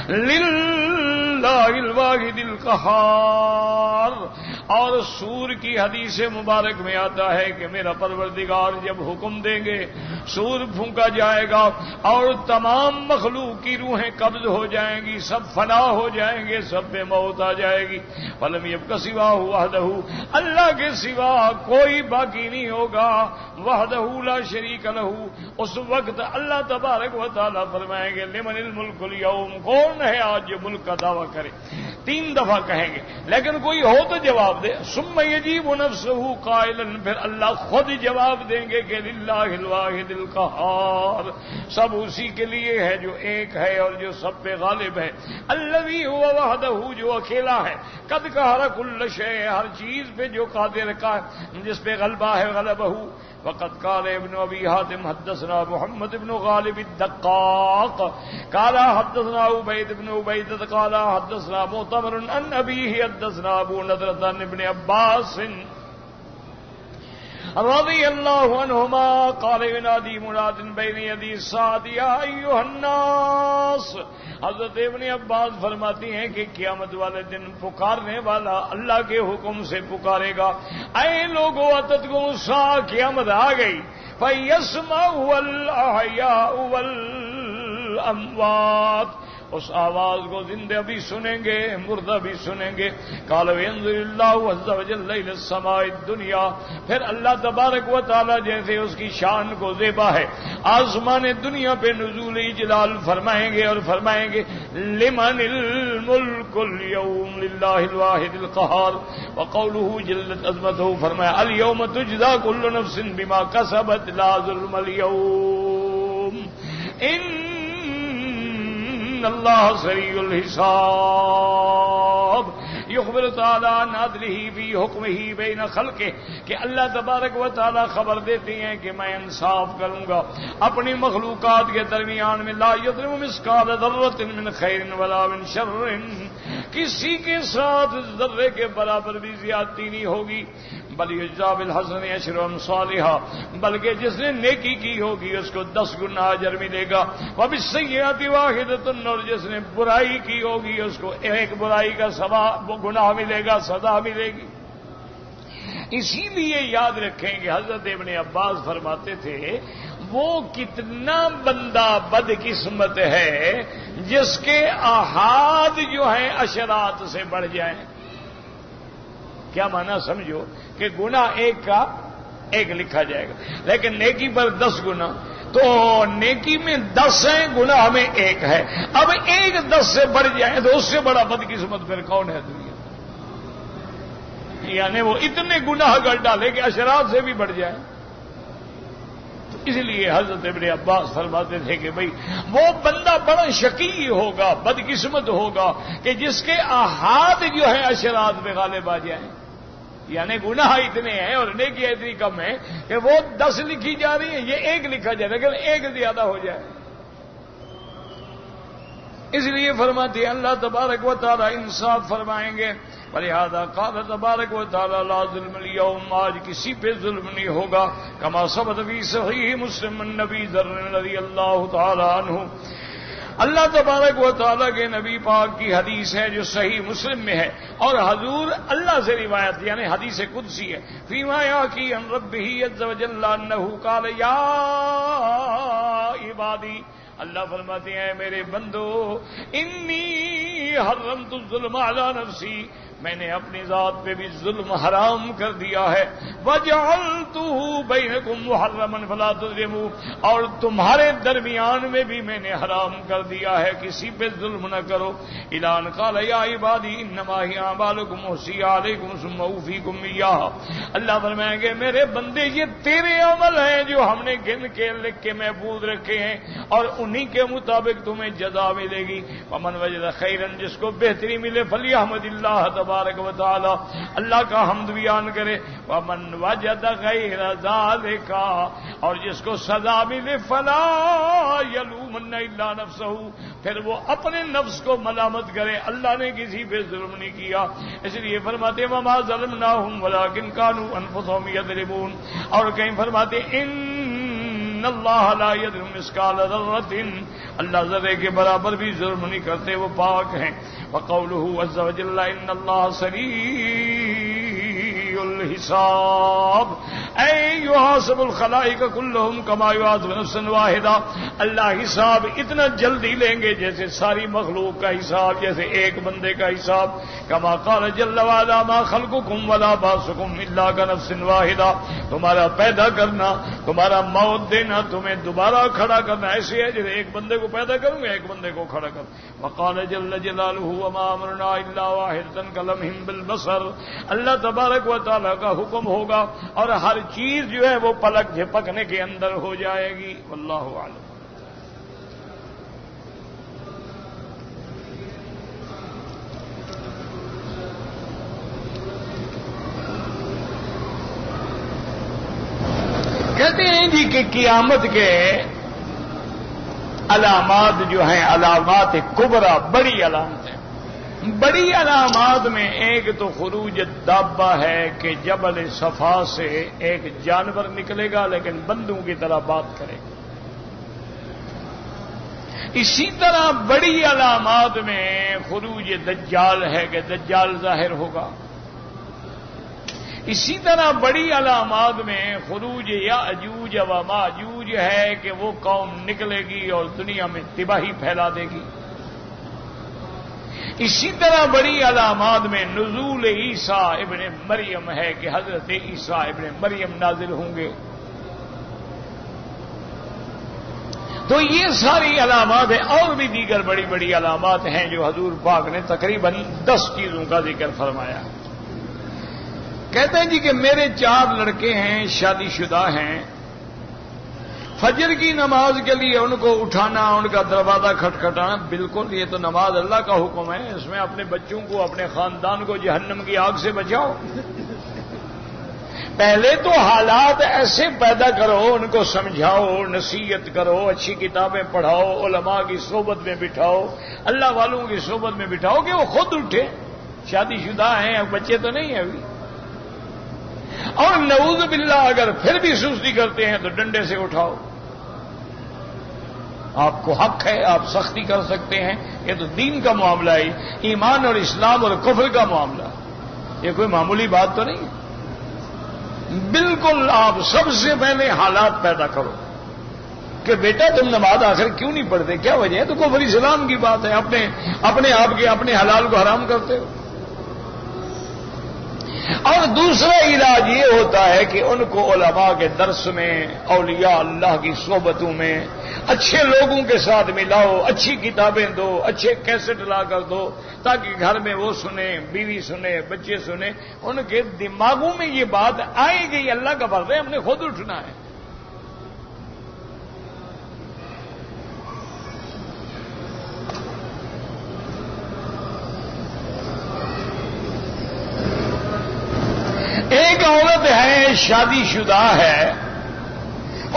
لله الواحد القهار۔ اور سور کی حدیث مبارک میں آتا ہے کہ میرا پروردگار جب حکم دیں گے سور پھونکا جائے گا اور تمام مخلوق کی روحیں قبض ہو جائیں گی، سب فنا ہو جائیں گے، سب پہ موت آ جائے گی۔ فلم یبق سواہ وحدہ، اللہ کے سوا کوئی باقی نہیں ہوگا، وحدہ لا شریک لہ۔ اس وقت اللہ تبارک و تعالیٰ فرمائیں گے لمن الملک اليوم، کون ہے آج جو ملک کا دعویٰ کرے؟ 3 دفعہ کہیں گے، لیکن کوئی ہو تو جواب دے۔ ثم یجیب نفسہ قائلا، پھر اللہ خود جواب دیں گے کہ للہ الواحد القہار، سب اسی کے لیے ہے جو ایک ہے اور جو سب پہ غالب ہے۔ الذی هو وحدہ، جو اکیلا ہے، قد قہر کل شیء، ہر چیز پہ جو قادر کا جس پہ غلبہ ہے غلبہ۔ وقد قال ابن ابي حاتم حدثنا محمد بن غالب الدقاق قال حدثنا عبيد بن عبيدة قال حدثنا معتمر عن ابيه حدثنا ابو نضرة عن ابن عباس رضی اللہ عنہما قال ینادی مناد بین یدی الساعة یا ایھا الناس، حضرت ابن عباس فرماتی ہیں کہ قیامت والے دن پکارنے والا اللہ کے حکم سے پکارے گا، اے لوگو اتتکم الساعة، قیامت آ گئی، فیسمعها الاحیاء والاموات، اس آواز کو زندہ بھی سنیں گے مردہ بھی سنیں گے۔ قال وینظر اللہ عز وجل الی السماء الدنیا، پھر اللہ تبارک و تعالی جیسے اس کی شان کو زیبا ہے آسمان دنیا پہ نزول جلال فرمائیں گے اور فرمائیں گے لمن الملک اليوم للہ الواحد القہار۔ وقولہ جلت عظمتہ، فرمایا الیوم تجزا کل نفس بما کسبت لا ظلم اليوم ان اللہ سریع الحساب۔ یخبر تعالی عن عدلہ فی حکمہ بین خلقہ، کہ اللہ تبارک و تعالی خبر دیتی ہیں کہ میں انصاف کروں گا اپنی مخلوقات کے درمیان میں، لا یظلم مثقال ذرۃ من خیر ولا من شر، کسی کے ساتھ ذرے کے برابر بھی زیادتی نہیں ہوگی، بل یجزا بالحسن عشر امثالها، بلکہ جس نے نیکی کی ہوگی اس کو 10 گنا اجر ملے گا، وبالسیئۃ واحدۃ، اور جس نے برائی کی ہوگی اس کو 1 برائی کا ثواب گناہ ملے گا، سزا ملے گی۔ اسی لیے یاد رکھیں کہ حضرت ابن عباس فرماتے تھے وہ کتنا بندہ بدقسمت ہے جس کے احاد جو ہیں اشرات سے بڑھ جائیں۔ کیا معنی سمجھو کہ گناہ 1 کا 1 لکھا جائے گا، لیکن نیکی پر 10 گنا، تو نیکی میں 10 ہیں، گناہ میں 1 ہے، اب 1 10 سے بڑھ جائے تو اس سے بڑا بدقسمت پھر کون ہے دنیا؟ یعنی وہ اتنے گناہ گر ڈالے کہ اشرات سے بھی بڑھ جائے۔ تو اس لیے حضرت ابن عباس فرماتے تھے کہ بھئی وہ بندہ بڑا شقی ہوگا، بدقسمت ہوگا کہ جس کے احاد جو ہے اشرات میں غالب آ جائیں، یعنی گناہ اتنے ہیں اور نیکی اتنی کم ہے کہ وہ 10 لکھی جا رہی ہیں، یہ 1 لکھا جائے لیکن 1 زیادہ ہو جائے۔ اس لیے فرماتے ہیں اللہ تبارک و تعالی انصاف فرمائیں گے، ولہذا قال تبارک و تعالی لا ظلم اليوم، آج کسی پہ ظلم نہیں ہوگا، کما ثبت فی صحیح مسلم النبی ذر رضی اللہ تعالی عنہ، اللہ تبارک و تعالیٰ کے نبی پاک کی حدیث ہے جو صحیح مسلم میں ہے، اور حضور اللہ سے روایت یعنی حدیث قدسی ہے، فیما یحکی عن ربہ عز وجل انہ قال یا عبادی، اللہ فرماتے ہیں میرے بندو انی حرمت الظلم علی نفسی، میں نے اپنی ذات پہ بھی ظلم حرام کر دیا ہے، وجعلتہ بینکم محرما فلا تظلموا، اور تمہارے درمیان میں بھی میں نے حرام کر دیا ہے، کسی پہ ظلم نہ کرو۔ اعلان قال یا عبادی انما ہی اعمالکم احصیھا علیکم ثم اوفیکم ایھا، اللہ فرمائیں گے میرے بندے یہ تیرے عمل ہیں جو ہم نے گن کے لکھ کے محفوظ رکھے ہیں اور انہی کے مطابق تمہیں جزا ملے گی۔ ومن وجد خیرا، جس کو بہتری ملے فلیحمد اللہ تبارک و تعالی، اللہ کا حمد بیان کرے۔ ومن وجد غیر ذالک، اور جس کو سزا ملے فلا یلومن الا نفسہ، پھر وہ اپنے نفس کو ملامت کرے، اللہ نے کسی پہ ظلم نہیں کیا۔ اس لیے فرماتے وما ظلمناہم ولکن کانوا انفسہم یظلمون، اور کہیں فرماتے ان اللہ لا یظلم مثقال ذرۃ، اللہ ذرے کے برابر بھی ظلم نہیں کرتے، وہ پاک ہیں۔ وقولہ عز وجل ان اللہ سریع الحساب اے یحاسب الخلائق کلهم کما یحاسب نفس واحدہ. اللہ حساب اتنا جلدی لیں گے جیسے ساری مخلوق کا حساب، جیسے ایک بندے کا حساب. کما قال جل وعلا ما خلقکم ولا بعثکم الا كنفس واحدہ. تمہارا پیدا کرنا، تمہارا موت دینا، تمہیں دوبارہ کھڑا کرنا ایسے ہے جیسے ایک بندے کو پیدا کروں گا ایک بندے کو کھڑا کر. وقال جل جلالہ وما امرنا الا واحدۃ کلمح بالبصر. اللہ تبارک و تعالی کا حکم ہوگا اور ہر چیز جو ہے وہ پلک جھپکنے کے اندر ہو جائے گی. واللہ اعلم. کہتے ہیں جی کہ قیامت کے علامات جو ہیں علامات کبرا، بڑی علامتیں، بڑی علامات میں ایک تو خروج دابہ ہے کہ جبل صفا سے ایک جانور نکلے گا لیکن بندوں کی طرح بات کرے گا. اسی طرح بڑی علامات میں خروج دجال ہے کہ دجال ظاہر ہوگا. اسی طرح بڑی علامات میں خروج یاجوج و ماجوج ہے کہ وہ قوم نکلے گی اور دنیا میں تباہی پھیلا دے گی. اسی طرح بڑی علامات میں نزول عیسیٰ ابن مریم ہے کہ حضرت عیسیٰ ابن مریم نازل ہوں گے. تو یہ ساری علامات ہیں. اور بھی دیگر بڑی بڑی علامات ہیں جو حضور پاک نے تقریباً 10 چیزوں کا ذکر فرمایا. کہتے ہیں جی کہ میرے 4 لڑکے ہیں، شادی شدہ ہیں. فجر کی نماز کے لیے ان کو اٹھانا، ان کا دروازہ کھٹکھٹانا، بالکل یہ تو نماز اللہ کا حکم ہے. اس میں اپنے بچوں کو، اپنے خاندان کو جہنم کی آگ سے بچاؤ. پہلے تو حالات ایسے پیدا کرو، ان کو سمجھاؤ، نصیحت کرو، اچھی کتابیں پڑھاؤ، علماء کی صحبت میں بٹھاؤ، اللہ والوں کی صحبت میں بٹھاؤ کہ وہ خود اٹھے. شادی شدہ ہیں، اب بچے تو نہیں ہیں ابھی. اور نعوذ باللہ اگر پھر بھی سستی کرتے ہیں تو ڈنڈے سے اٹھاؤ. آپ کو حق ہے، آپ سختی کر سکتے ہیں. یہ تو دین کا معاملہ ہے، ایمان اور اسلام اور کفر کا معاملہ. یہ کوئی معمولی بات تو نہیں. بالکل آپ سب سے پہلے حالات پیدا کرو کہ بیٹا تم نماز آخر کیوں نہیں پڑھتے، کیا وجہ ہے؟ تو کفر اسلام کی بات ہے. اپنے آپ کے اپنے حلال کو حرام کرتے ہو. اور دوسرا علاج یہ ہوتا ہے کہ ان کو علماء کے درس میں، اولیاء اللہ کی صحبتوں میں، اچھے لوگوں کے ساتھ ملاؤ، اچھی کتابیں دو، اچھے کیسٹ لا کر دو تاکہ گھر میں وہ سنیں، بیوی سنے، بچے سنیں. ان کے دماغوں میں یہ بات آئے گی اللہ کا فرض ہے، ہم نے خود اٹھنا ہے. ایک عورت ہے، شادی شدہ ہے،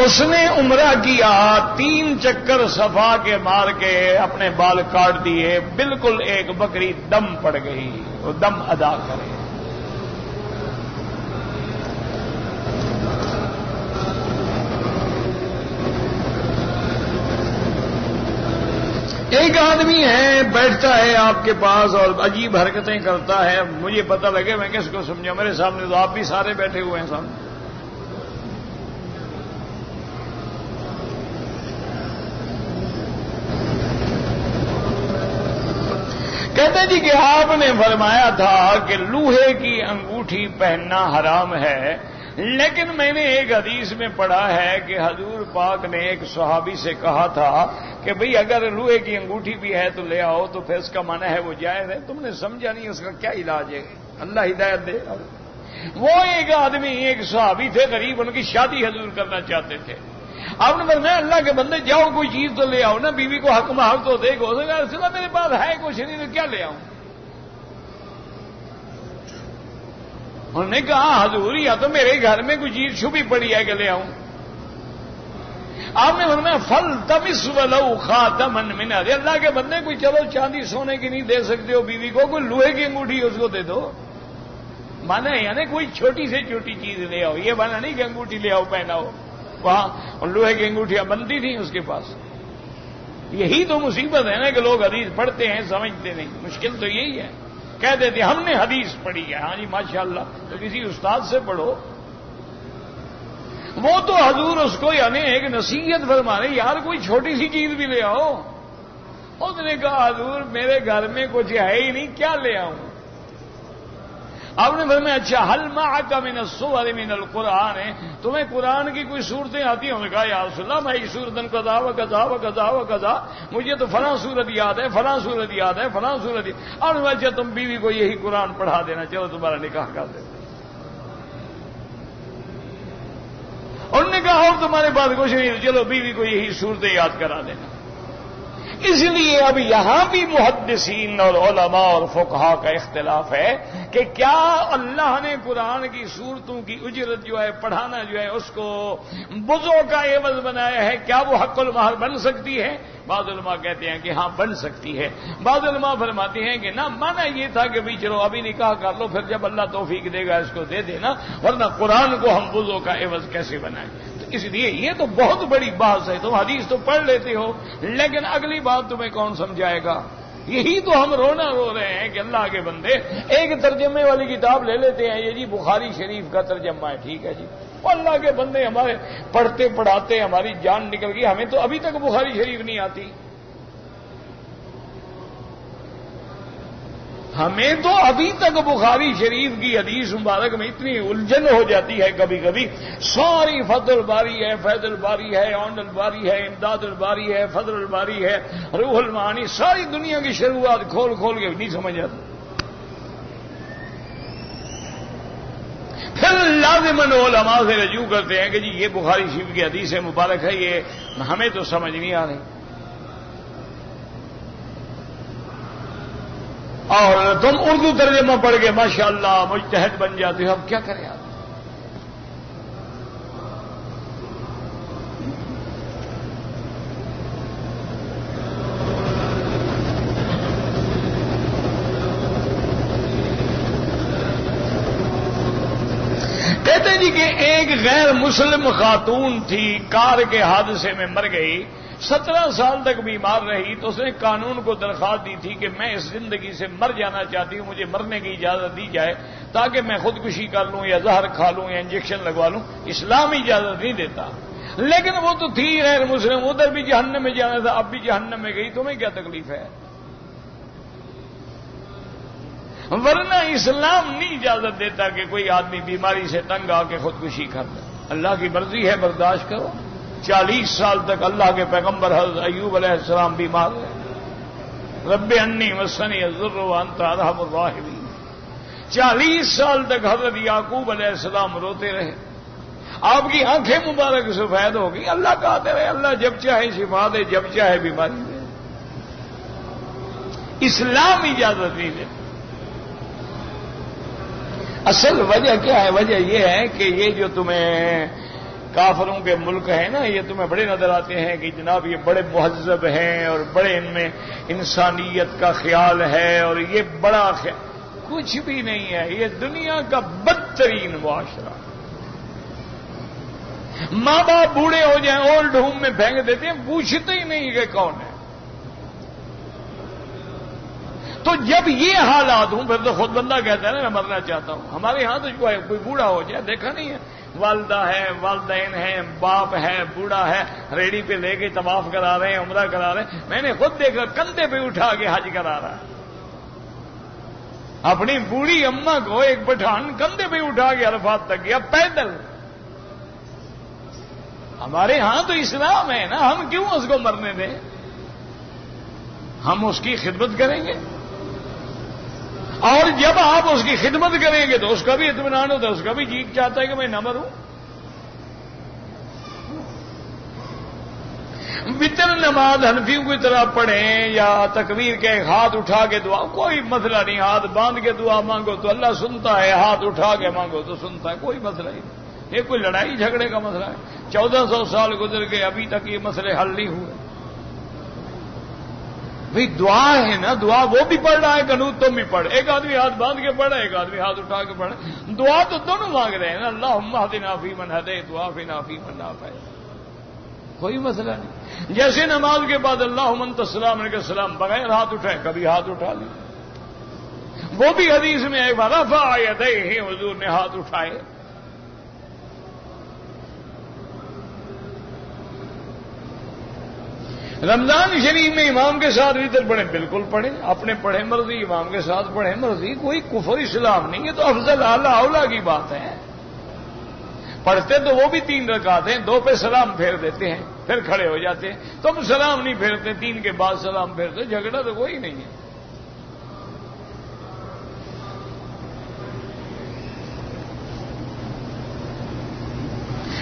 اس نے عمرہ کیا، 3 چکر صفا کے مار کے اپنے بال کاٹ دیے، بالکل ایک بکری دم پڑ گئی، وہ دم ادا کرے. ایک آدمی ہے، بیٹھتا ہے آپ کے پاس اور عجیب حرکتیں کرتا ہے. مجھے پتہ لگے میں کس کو سمجھا، میرے سامنے تو آپ بھی سارے بیٹھے ہوئے ہیں سامنے. کہتے جی کہ آپ نے فرمایا تھا کہ لوہے کی انگوٹھی پہننا حرام ہے، لیکن میں نے ایک حدیث میں پڑھا ہے کہ حضور پاک نے ایک صحابی سے کہا تھا کہ بھئی اگر لوہے کی انگوٹھی بھی ہے تو لے آؤ، تو پھر اس کا معنی ہے وہ جائز ہے. تم نے سمجھا نہیں اس کا کیا علاج ہے. اللہ ہدایت دے. وہ ایک آدمی، ایک صحابی تھے غریب، ان کی شادی حضور کرنا چاہتے تھے. آپ نے فرمایا اللہ کے بندے جاؤ کوئی چیز تو لے آؤ نا، بیوی کو حق محق تو دے گو. میرے پاس ہے کچھ نہیں تو کیا لے آؤں. انہوں نے کہا حضور یا تو میرے گھر میں کوئی چیز چھپی پڑی ہے کہ لے آؤں. آپ نے فرمایا فل تمس ولو خاتمن من حدید. اللہ کے بندے کوئی چلو چاندی سونے کی نہیں دے سکتے ہو بیوی کو، کوئی لوہے کی انگوٹھی اس کو دے دو. مانا یعنی کوئی چھوٹی سے چھوٹی چیز لے آؤ. یہ مانا نہیں کہ انگوٹھی لے آؤ پہناؤ. وہاں لوہے کی انگوٹھیاں بنتی تھیں اس کے پاس. یہی تو مصیبت ہے نا کہ لوگ حدیث پڑھتے ہیں سمجھتے نہیں. مشکل تو یہی ہے. کہہ دیتے ہم نے حدیث پڑھی ہے. ہاں جی ماشاءاللہ، تو کسی استاد سے پڑھو. وہ تو حضور اس کو یعنی ایک نصیحت فرما رہے یار کوئی چھوٹی سی چیز بھی لے آؤ. اس نے کہا حضور میرے گھر میں کچھ ہے ہی نہیں، کیا لے آؤں؟ آپ نے فرمایا اچھا حل معک من السور من القرآن ہے، تمہیں قرآن کی کوئی صورتیں آتی ہیں؟ انہوں نے کہا یا رسول اللہ میں سورۃ قضا و قضا و قضا و قضا، مجھے تو فلاں صورت یاد ہے، فلاں صورت یاد ہے، فلاں صورت. اور اچھا تم بیوی کو یہی قرآن پڑھا دینا، چلو تمہارا نکاح کر دینا. انہوں نے کہا اور تمہارے پاس کچھ نہیں، چلو بیوی کو یہی صورتیں یاد کرا دینا. اس لیے اب یہاں بھی محدثین اور علماء اور فقہا کا اختلاف ہے کہ کیا اللہ نے قرآن کی صورتوں کی اجرت جو ہے پڑھانا جو ہے اس کو بزو کا عوض بنایا ہے، کیا وہ حق المہر بن سکتی ہے؟ بعض علماء کہتے ہیں کہ ہاں بن سکتی ہے. بعض علماء فرماتے ہیں کہ نہ، مانا یہ تھا کہ بھی چلو ابھی نکاح کر لو، پھر جب اللہ توفیق دے گا اس کو دے دینا، ورنہ قرآن کو ہم بزو کا عوض کیسے بنائیں؟ اس لیے یہ تو بہت بڑی بات ہے. تم حدیث تو پڑھ لیتے ہو لیکن اگلی بات تمہیں کون سمجھائے گا؟ یہی تو ہم رونا رو رہے ہیں کہ اللہ کے بندے ایک ترجمے والی کتاب لے لیتے ہیں، یہ جی بخاری شریف کا ترجمہ ہے، ٹھیک ہے جی. اللہ کے بندے ہمارے پڑھتے پڑھاتے ہماری جان نکل گئی، ہمیں تو ابھی تک بخاری شریف نہیں آتی. ہمیں تو ابھی تک بخاری شریف کی حدیث مبارک میں اتنی الجھن ہو جاتی ہے کبھی کبھی. ساری فتح الباری ہے، فیض الباری ہے، عون الباری ہے، امداد الباری ہے، فضل الباری ہے، روح المعانی، ساری دنیا کی شروعات کھول کھول کے نہیں سمجھ آتی. پھر لازماً علماء سے رجوع کرتے ہیں کہ جی یہ بخاری شریف کی حدیث مبارک ہے، یہ ہمیں تو سمجھ نہیں آ رہی. اور تم اردو ترجمہ پڑھ کے ماشاءاللہ مجتہد بن جاتے ہو. اب کیا کریں آپ؟ کہتے ہیں جی کہ ایک غیر مسلم خاتون تھی، کار کے حادثے میں مر گئی، 17 سال تک بیمار رہی. تو اس نے قانون کو درخواست دی تھی کہ میں اس زندگی سے مر جانا چاہتی ہوں، مجھے مرنے کی اجازت دی جائے تاکہ میں خودکشی کر لوں یا زہر کھا لوں یا انجیکشن لگوا لوں. اسلام اجازت نہیں دیتا. لیکن وہ تو تھی غیر مسلم، ادھر بھی جہنم میں جانا تھا، اب بھی جہنم میں گئی، تمہیں کیا تکلیف ہے؟ ورنہ اسلام نہیں اجازت دیتا کہ کوئی آدمی بیماری سے تنگ آ کے خودکشی کر لے. اللہ کی مرضی ہے، برداشت کرو. 40 سال تک اللہ کے پیغمبر حضرت ایوب علیہ السلام بیمار رہے. رب انی مسنی الضر وانت ارحم الراحمین. 40 سال تک حضرت یعقوب علیہ السلام روتے رہے. آپ کی آنکھیں مبارک سفید ہو گئی. اللہ کہتے رہے اللہ جب چاہے شفا دے، جب چاہے بیماری دے. اسلام اجازت نہیں دیتا. اصل وجہ کیا ہے؟ وجہ یہ ہے کہ یہ جو تمہیں کافروں کے ملک ہیں نا، یہ تمہیں بڑے نظر آتے ہیں کہ جناب یہ بڑے مہذب ہیں اور بڑے ان میں انسانیت کا خیال ہے، اور یہ بڑا خیال کچھ بھی نہیں ہے. یہ دنیا کا بدترین معاشرہ. ماں باپ بوڑھے ہو جائیں اولڈ ہوم میں پھینک دیتے ہیں، پوچھتے ہی نہیں کہ کون ہے. تو جب یہ حالات ہوں پھر تو خود بندہ کہتا ہے نا میں مرنا چاہتا ہوں. ہمارے یہاں تو کوئی بوڑھا ہو جائے دیکھا نہیں ہے، والدہ ہے، والدین ہیں، باپ ہے، بوڑھا ہے، ریڑی پہ لے کے طواف کرا رہے ہیں، عمرہ کرا رہے ہیں. میں نے خود دیکھا کندھے پہ اٹھا کے حج کرا رہا ہے. اپنی بوڑھی اماں کو ایک پٹھان کندھے پہ اٹھا کے عرفات تک گیا پیدل. ہمارے ہاں تو اسلام ہے نا، ہم کیوں اس کو مرنے دیں؟ ہم اس کی خدمت کریں گے، اور جب آپ اس کی خدمت کریں گے تو اس کا بھی اطمینان ہوتا ہے، اس کا بھی جی چاہتا ہے کہ میں نہ مروں. وطر نماز حنفیوں کی طرح پڑھیں یا تکبیر کے ہاتھ اٹھا کے دعا، کوئی مسئلہ نہیں. ہاتھ باندھ کے دعا مانگو تو اللہ سنتا ہے، ہاتھ اٹھا کے مانگو تو سنتا ہے، کوئی مسئلہ نہیں. یہ کوئی لڑائی جھگڑے کا مسئلہ ہے. 1400 سال گزر گئے ابھی تک یہ مسئلے حل نہیں ہوئے. بھئی دعا ہے نا، دعا وہ بھی پڑھ رہا ہے، قنوت تم بھی پڑھ. ایک آدمی ہاتھ باندھ کے پڑھا، ایک آدمی ہاتھ اٹھا کے پڑھا. دعا تو دونوں مانگ رہے ہیں نا. اللہم اہدنا فیمن ہدیت وعافنا فیمن عافیت. کوئی مسئلہ نہیں. جیسے نماز کے بعد اللہم انت السلام علیک السلام بغیر ہاتھ اٹھائے کبھی ہاتھ اٹھا لی. وہ بھی حدیث میں ایک بار رفع یدیہ، حضور نے ہاتھ اٹھائے. رمضان شریف میں امام کے ساتھ وتر پڑھیں، بالکل پڑھیں، اپنے پڑھیں مرضی، امام کے ساتھ پڑھیں مرضی، کوئی کفر اسلام نہیں ہے. تو افضل اعلیٰ اولا کی بات ہے. پڑھتے تو وہ بھی 3 رکعت ہیں، 2 پہ سلام پھیر دیتے ہیں، پھر کھڑے ہو جاتے ہیں. تم سلام نہیں پھیرتے، 3 کے بعد سلام پھیرتے، جھگڑا تو کوئی نہیں ہے.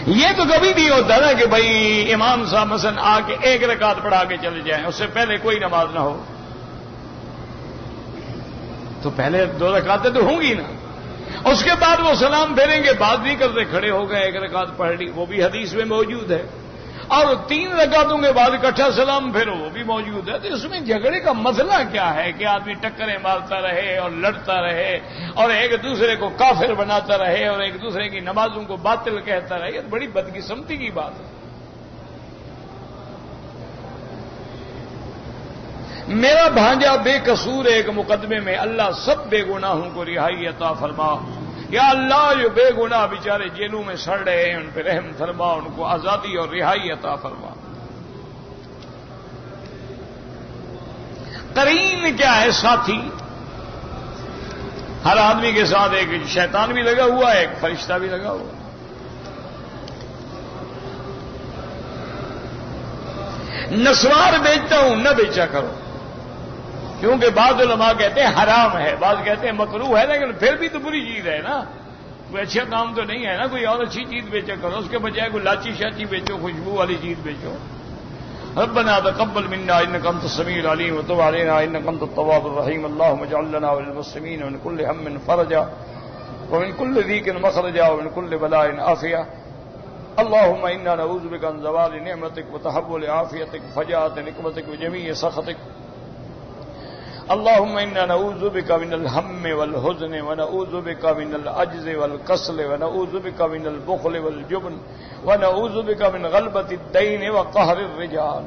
یہ تو کبھی نہیں ہوتا نا کہ بھائی امام صاحب مثلا آ کے 1 رکعت پڑھا کے چلے جائیں، اس سے پہلے کوئی نماز نہ ہو. تو پہلے 2 رکعتیں تو ہوں گی نا، اس کے بعد وہ سلام پھیریں گے، بات نہیں کرتے، کھڑے ہو گئے، 1 رکعت پڑھ لی، وہ بھی حدیث میں موجود ہے. اور 3 رکعتوں کے بعد اکٹھا سلام پھیرو، وہ بھی موجود ہے. تو اس میں جھگڑے کا مسئلہ کیا ہے کہ آدمی ٹکریں مارتا رہے اور لڑتا رہے اور ایک دوسرے کو کافر بناتا رہے اور ایک دوسرے کی نمازوں کو باطل کہتا رہے؟ یہ بڑی بدقسمتی کی بات ہے. میرا بھانجا بے قصور ایک مقدمے میں، اللہ سب بے گناہوں کو رہائی عطا فرما. یا اللہ جو بے گناہ بیچارے جیلوں میں سڑ رہے ہیں ان پہ رحم فرما، ان کو آزادی اور رہائی عطا فرما. قرین کیا ہے؟ ساتھی. ہر آدمی کے ساتھ ایک شیطان بھی لگا ہوا ہے، ایک فرشتہ بھی لگا ہوا. نسوار بیچتا ہوں، نہ بیچا کرو، کیونکہ بعض علماء کہتے ہیں حرام ہے، بعض کہتے ہیں مکروہ ہے، لیکن پھر بھی تو بری چیز ہے نا. کوئی اچھا کام تو نہیں ہے نا. کوئی اور اچھی چیز بیچا کرو، اس کے بجائے کوئی لاچی شاچی بیچو، خوشبو والی چیز بیچو. ربنا تقبل منا انك انت السميع العليم وتب علينا انك انت التواب الرحيم. اللهم اجعل لنا وللمسلمين من كل هم فرجا ومن كل ضيق مخرجا ومن كل بلاء عافيه. اللهم انا نعوذ بك من زوال نعمتك وتحول عافيتك فجاءة نقمتك وجميع سخطك. اللهم انا نعوذ بك من الهم والحزن ونعوذ بك من العجز والكسل ونعوذ بك من البخل والجبن ونعوذ بك من غلبة الدين وقهر الرجال.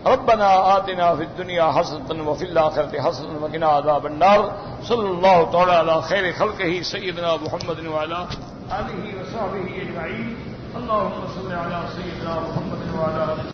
ربنا آتنا في الدنيا حسنة وفي الآخرة حسنة وقنا عذاب النار. صلى الله تعالى على خير خلقه سيدنا محمد وعلى آله وصحبه أجمعين. اللهم صل على سيدنا محمد وعلى آله